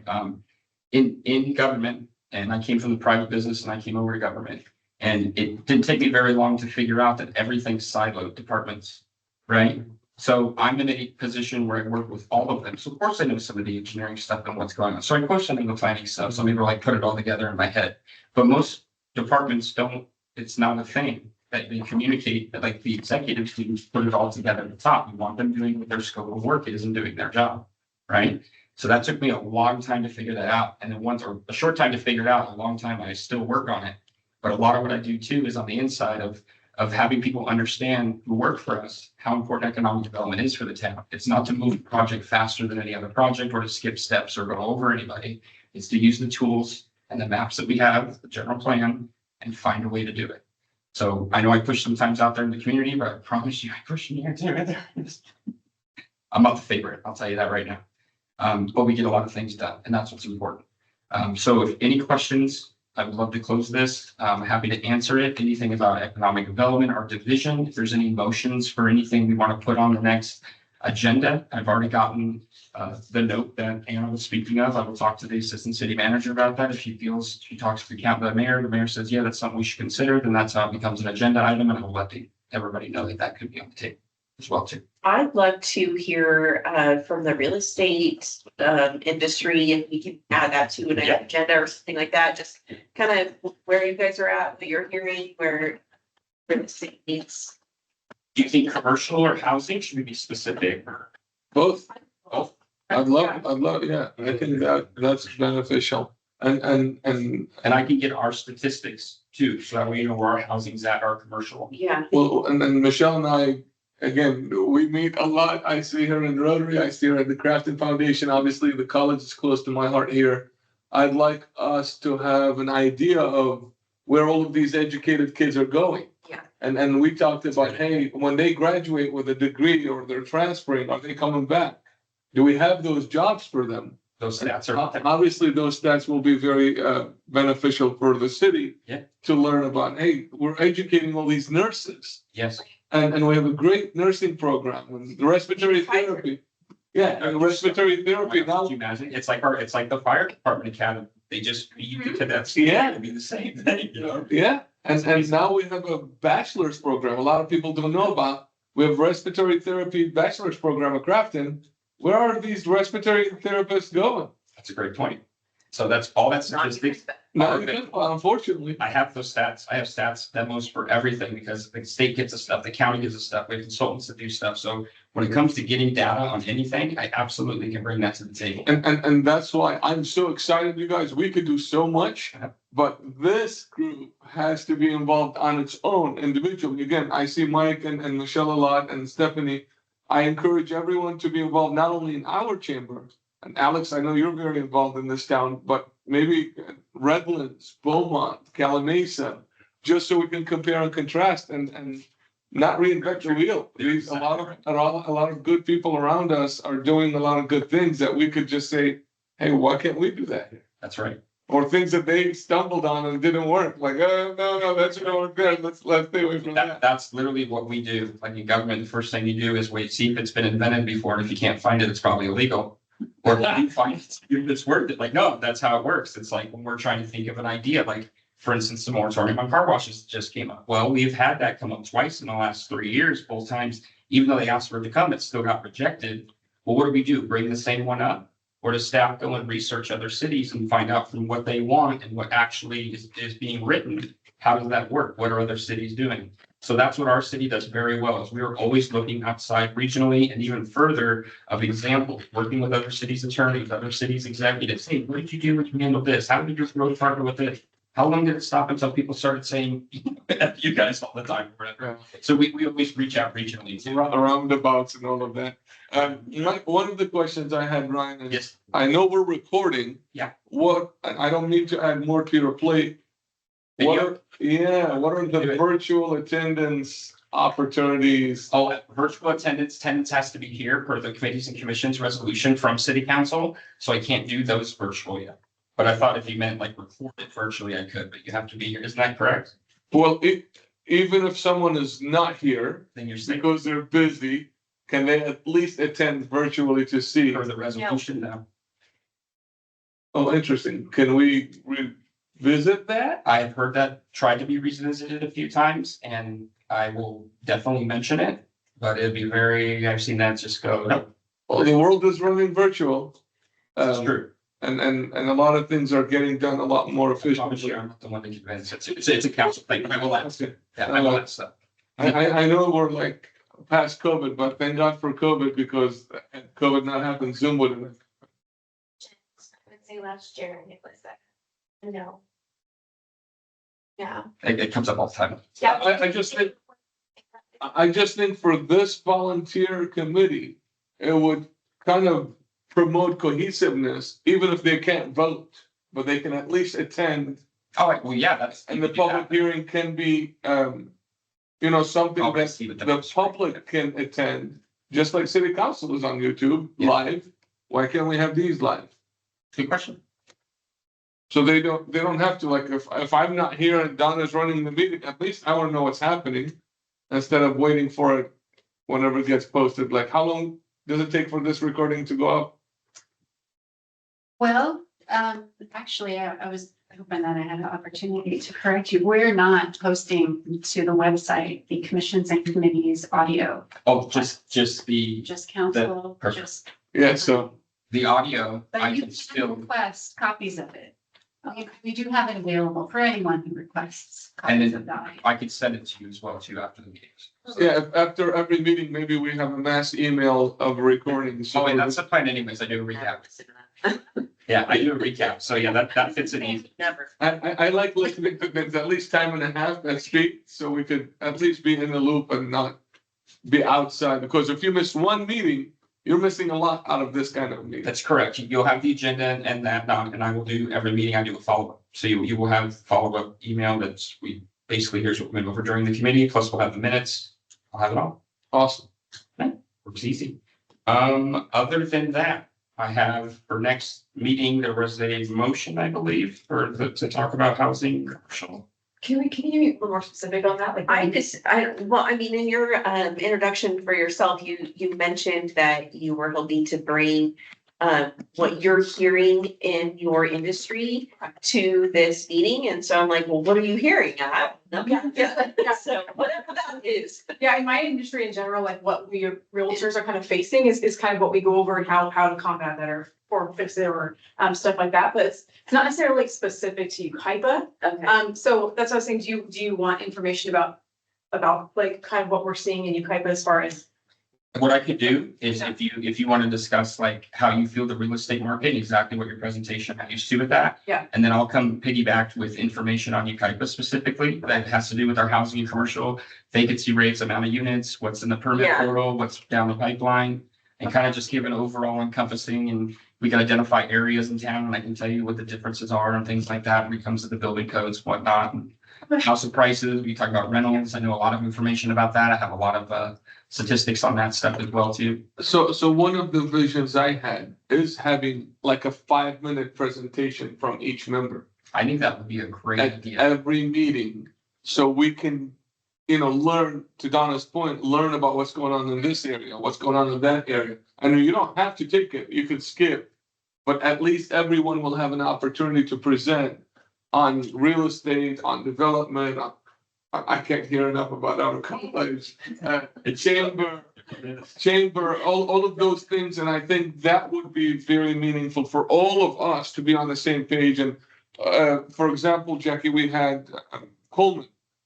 In government, and I came from the private business and I came over to government. And it didn't take me very long to figure out that everything's siloed departments, right? So I'm in a position where I work with all of them. So of course I know some of the engineering stuff and what's going on. So of course I know the planning stuff. Some people like put it all together in my head. But most departments don't, it's not a thing that they communicate, that like the executive teams put it all together at the top. You want them doing what their scope of work is and doing their job, right? So that took me a long time to figure that out. And then or a short time to figure it out, a long time I still work on it. But a lot of what I do too is on the inside of having people understand who work for us, how important economic development is for the town. It's not to move a project faster than any other project or to skip steps or go over anybody. It's to use the tools and the maps that we have, the general plan, and find a way to do it. So I know I push sometimes out there in the community, but I promise you I push in here too. I'm not the favorite, I'll tell you that right now. But we get a lot of things done, and that's what's important. So if any questions, I would love to close this. I'm happy to answer it. Anything about economic development or division, if there's any motions for anything we want to put on the next agenda. I've already gotten the note that Anna was speaking of. I will talk to the assistant city manager about that. If she feels, she talks to the mayor says, yeah, that's something we should consider, then that's how it becomes an agenda item, and I will let everybody know that that could be on the table as well too. I'd love to hear from the real estate industry, if we can add that to an agenda or something like that, just kind of where you guys are at, what you're hearing, where the city needs. Do you think commercial or housing? Should we be specific? Both. Both. I'd love, yeah, I think that's beneficial. And I can get our statistics too, so that we know where our housing's at, our commercial. Yeah. well, and then Michelle and I, again, we meet a lot. I see her in Rotary. I see her at the Crafton Foundation. Obviously, the college is close to my heart here. I'd like us to have an idea of where all of these educated kids are going. Yeah. And we talked about, hey, when they graduate with a degree or they're transferring, are they coming back? Do we have those jobs for them? Those stats are. Obviously, those stats will be very beneficial for the city. Yeah. To learn about, hey, we're educating all these nurses. Yes. And we have a great nursing program and the respiratory therapy. Yeah, and respiratory therapy now. Can you imagine? It's like the fire department academy. They just feed the cadets. Yeah. To be the same thing, you know? Yeah, and now we have a bachelor's program. A lot of people don't know about. We have respiratory therapy bachelor's program at Crafton. Where are these respiratory therapists going? That's a great point. So that's all that statistics. No, unfortunately. I have those stats. I have stats demos for everything because the state gives us stuff, the county gives us stuff, we have consultants that do stuff. So when it comes to getting data on anything, I absolutely can bring that to the table. And that's why I'm so excited, you guys. We could do so much, but this group has to be involved on its own individually. Again, I see Mike and Michelle a lot and Stephanie. I encourage everyone to be involved, not only in our chamber. And Alex, I know you're very involved in this town, but maybe Redlands, Beaumont, Calamasa, just so we can compare and contrast and not reinvent the wheel. A lot of good people around us are doing a lot of good things that we could just say, hey, why can't we do that here? That's right. Or things that they stumbled on and didn't work, like, oh, no, that's not work good. Let's stay away from that. That's literally what we do. Like in government, the first thing you do is wait, see if it's been invented before. And if you can't find it, it's probably illegal. Or if you find it, it's worth it. Like, no, that's how it works. It's like when we're trying to think of an idea, like, for instance, the moratorium on car washes just came up. Well, we've had that come up twice in the last 3 years, both times, even though they asked for it to come, it still got rejected. Well, what do? Bring the same one up? Or does staff go and research other cities and find out from what they want and what actually is being written? How does that work? What are other cities doing? So that's what our city does very well, is we are always looking outside regionally and even further of examples, working with other cities' attorneys, other cities' executives. Hey, what did you do when you handled this? How did you road partner with it? How long did it stop until people started saying, you guys all the time, whatever. So we always reach out regionally too. Roundabouts and all of that. One of the questions I had, Ryan, is Yes, I know we're recording. Yeah. I don't need to add more to your plate. What are the virtual attendance opportunities? oh, virtual attendance has to be here per the committees and commissions resolution from city council. So I can't do those virtual yet. But I thought if you meant like record it virtually, I could, but you have to be here. Isn't that correct? Well, even if someone is not here Then you're saying because they're busy, can they at least attend virtually to see? for the resolution now. Oh, interesting. Can we revisit that? I have heard that tried to be revisited a few times and I will definitely mention it. But it'd be I've seen that just go, nope, Well, the world is running virtual. it's true. And a lot of things are getting done a lot more efficiently. Obviously, I'm not the one to convince. It's a council thing. I will ask. Yeah, I will ask that. I know we're like past COVID, but thank God for COVID because had COVID not happened, Zoom would have. I would say last year it was no. Yeah. It comes up all the time. Yeah. I just think for this volunteer committee, it would kind of promote cohesiveness, even if they can't vote, but they can at least attend. Oh, well, yeah, that's. And the public hearing can be, something that the public can attend, just like city council is on YouTube Yeah. live. Why can't we have these live? Good question. So they don't have to, like, if I'm not here and Donna's running the meeting, at least I want to know what's happening. Instead of waiting for it whenever it gets posted, like how long does it take for this recording to go up? Well, actually, I was hoping that I had an opportunity to correct you. We're not posting to the website, the commissions and committees audio, Oh, just the council, perfect. just. Yeah, so audio, But I you can can still, request copies of it. We do have it available for anyone who requests And copies then of the audio. I could send it to you as well too after the meetings. yeah, after every meeting, maybe we have a mass email of recordings. Oh, wait, that's the plan anyways. I do a recap. Yeah, I do a recap. So yeah, that fits in easy. Never. I like listening to things at least time and a half at speed, so we could at least be in the loop and not be outside, because if you miss one meeting, you're missing a lot out of this kind of meeting. That's correct. You'll have the agenda and that, and I will do every meeting. I do a follow-up. So you will have follow-up email basically here's what we're going over during the committee, plus we'll have the minutes. I'll have it all. Awesome. Works easy. Other than that, I have for next meeting, there was a motion, I believe, to talk about housing commercial. Can you be a little more specific on that? Like, In your introduction for yourself, you mentioned that you were hoping to bring what you're hearing in your industry to this meeting. And so I'm like, well, what are you hearing? So whatever that is. Yeah, in my industry in general, like what we realtors are kind of facing is kind of what we go over and how to combat that or fix it or stuff like that, but it's not necessarily like specific to yucaipa. Okay. So that's what I was saying, do you want information about like kind of what we're seeing in yucaipa as far as? What I could do is if you want to discuss like how you feel the real estate market, exactly what your presentation used to with that. Yeah. And then I'll come piggyback with information on yucaipa specifically that has to do with our housing and commercial vacancy rates, amount of units, what's in the permit Yeah. portal, what's down the pipeline. And kind of just give an overall encompassing, and we can identify areas in town, and I can tell you what the differences are and things like that when it comes to the building codes, whatnot. And housing prices, we talk about rentals. I know a lot of information about that. I have a lot of statistics on that stuff as well too. So one of the visions I had is having like a 5-minute presentation from each member I think that would be a great at idea. every meeting. So we can, learn, to Donna's point, learn about what's going on in this area, what's going on in that area. I know you don't have to take it, you could skip, but at least everyone will have an opportunity to present on real estate, on development. I can't hear enough about our college, chamber, all of those things. And I think that would be very meaningful for all of us to be on the same page. And for example, Jackie, we had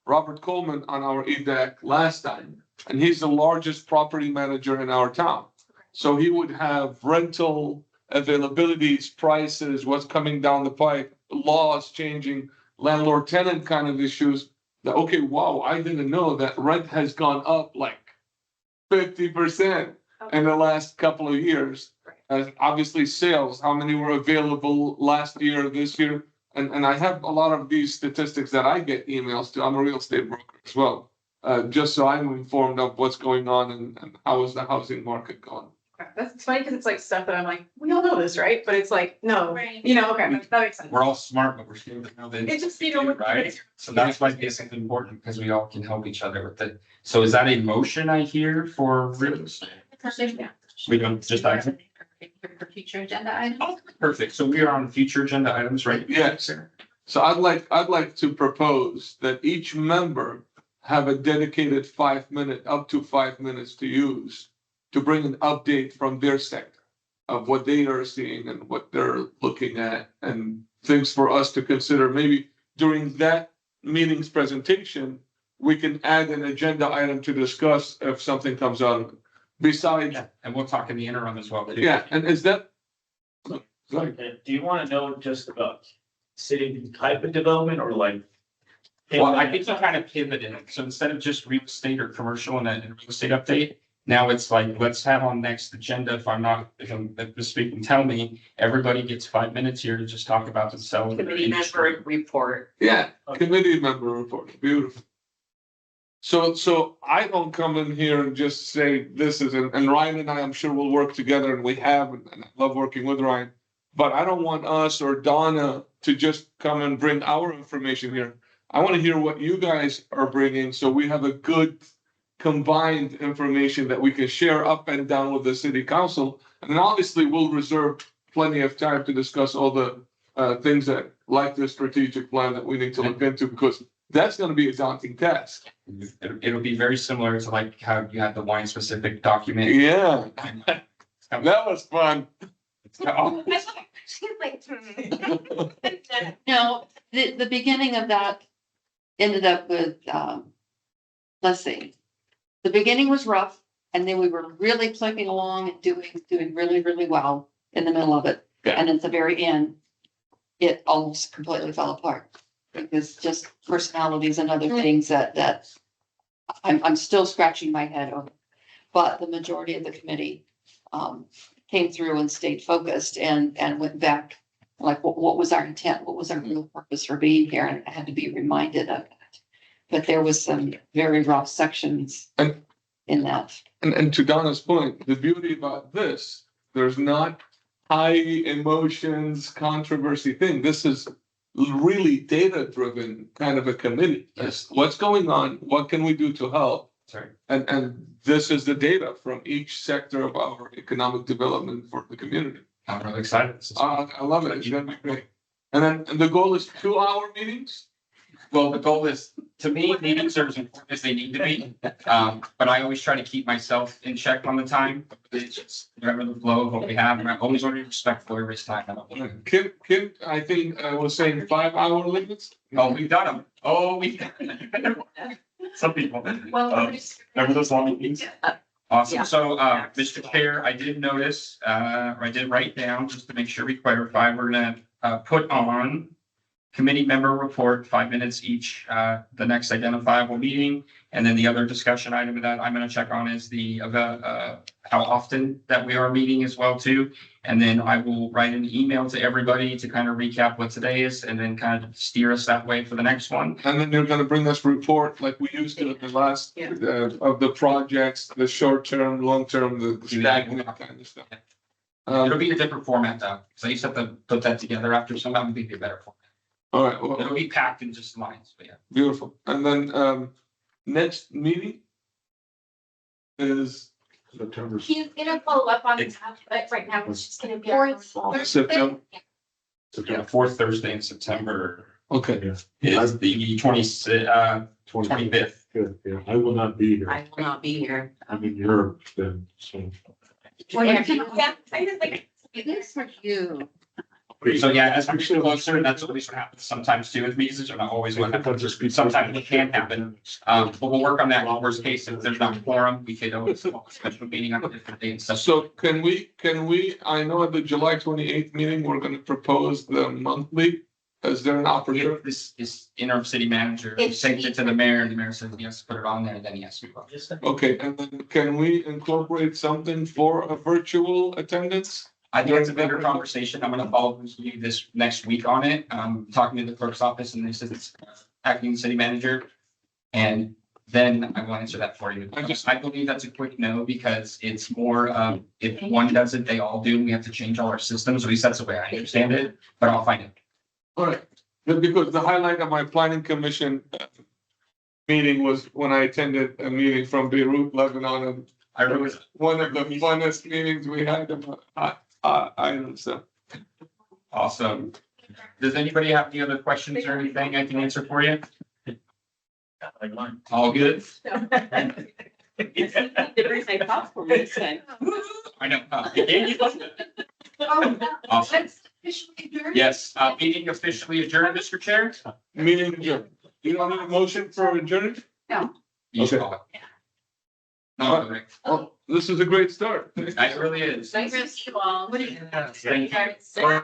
Robert Coleman on our EDAC last time, and he's the largest property manager in our town. So he would have rental availabilities, prices, what's coming down the pipe, laws changing, landlord tenant kind of issues. That, okay, wow, I didn't know that rent has gone up like 50% in the last couple of years. Obviously sales, how many were available last year, this year? And I have a lot of these statistics that I get emails to. I'm a real estate broker as well. Just so I'm informed of what's going on and how is the housing market going. That's funny because it's like stuff that I'm like, we all know this, right? But it's like, no, Right. okay, that makes sense. We're all smart, but we're scared to know that. It's just, what. Right? So that's why this is important, because we all can help each other with it. So is that a motion I hear for real estate? We don't just. For future agenda items. Oh, perfect. So we are on future agenda items, right? Yes. So I'd like to propose that each member have a dedicated 5-minute, up to 5 minutes to use to bring an update from their sector of what they are seeing and what they're looking at, and things for us to consider. Maybe during that meeting's presentation, we can add an agenda item to discuss if something comes out of it. Besides, Yeah, and we'll talk in the interim as well. too. yeah, and is that? Sorry. Okay, do you want to know just about city type of development or like? Well, I think you kind of pivoted. So instead of just real estate or commercial and a real estate update, now it's like, let's have on next agenda. If I'm speaking, tell me, everybody gets 5 minutes here to just talk about themselves. Committee member report. Yeah, committee member report, beautiful. So I don't come in here and just say this is, and Ryan and I'm sure we'll work together, and we have, and I love working with Ryan. But I don't want us or Donna to just come and bring our information here. I want to hear what you guys are bringing, so we have a good combined information that we can share up and down with the city council. And then obviously we'll reserve plenty of time to discuss all the things that, like the strategic plan, that we need to look into, because that's going to be a daunting task. It'll be very similar to like how you had the wine specific document. Yeah, that was fun. Oh, She's like, No, the beginning of that ended up with, let's see. The beginning was rough, and then we were really clicking along and doing really, really well in the middle of it. Yeah. And at the very end, it almost completely fell apart. Because just personalities and other things that I'm still scratching my head over. But the majority of the committee came through and stayed focused and went back, like, what was our intent? What was our real purpose for being here? And I had to be reminded of that. But there was some very rough sections And- in that. And to Donna's point, the beauty about this, there's not high emotions, controversy thing. This is really data-driven kind of a committee. Yes. What's going on? What can we do to help? sorry. And this is the data from each sector of our economic development for the community. I'm really excited. This is- I love it. It's gonna be great. And then the goal is 2-hour meetings? Well, the goal is, to me, meetings are as important as they need to be. But I always try to keep myself in check on the time. It's just whatever the flow of what we have, and I always want to be respectful everybody's time. I don't want to- Kim, I think I was saying 5-hour limits. Oh, we've done them. Oh, we've done them. Some people. Remember those long meetings? Awesome. Yeah. So, Mr. Chair, I did notice, or I did write down, just to make sure we clarify, we're gonna, put on committee member report, 5 minutes each, the next identifiable meeting. And then the other discussion item that I'm gonna check on is the, how often that we are meeting as well too. And then I will write an email to everybody to kind of recap what today is and then kind of steer us that way for the next one. And then they're gonna bring us report like we used to at the last, Yeah. of the projects, the short term, long term, the stagnant kind of stuff. It'll be a different format though, so I used to have to put that together after sometime, it'll be a better format. All right, well, It'll be packed in just lines, but yeah. beautiful. And then, next meeting is September. He's gonna follow up on that, but right now it's just gonna be. our Fourth September. Yeah, September. fourth Thursday in September Okay, Yeah. is the 25th. Good, yeah, I will not be here. I will not be here. I'm in Europe then, so. Well, Yeah, yeah, I just like. it is for you. So yeah, as we get closer, that's always what happens sometimes too with meetings, or not always what happens, sometimes it can happen. But we'll work on that. Worst case, if there's not a quorum, we could always call a special meeting on a different day and stuff. so can we, I know at the July 28th meeting, we're gonna propose the monthly. Is there an opportunity? If this is interim city manager, we sent it to the mayor and the mayor said, yes, put it on there, then yes, we will. Okay, and then can we incorporate something for a virtual attendance? I think it's a bigger conversation. I'm gonna follow up with you this next week on it. Talking to the clerk's office and they said it's acting city manager. And then I will answer that for you. I believe that's a quick no because it's more, if one does it, they all do. We have to change all our systems. At least that's the way I understand it, but I'll find it. All right, because the highlight of my planning commission meeting was when I attended a meeting from Beirut, Lebanon, and I it remember. was one of the funnest meetings we had about items, so. Awesome. Does anybody have any other questions or anything I can answer for you? Like mine. All good? I know. Awesome. Yes, meeting officially adjourned, Mr. Chair. Meeting adjourned. You don't need a motion for adjournment? You should Okay. call it. No, correct. Oh, this is a great start. It really is. Nice to see you all. What do you? Thank you.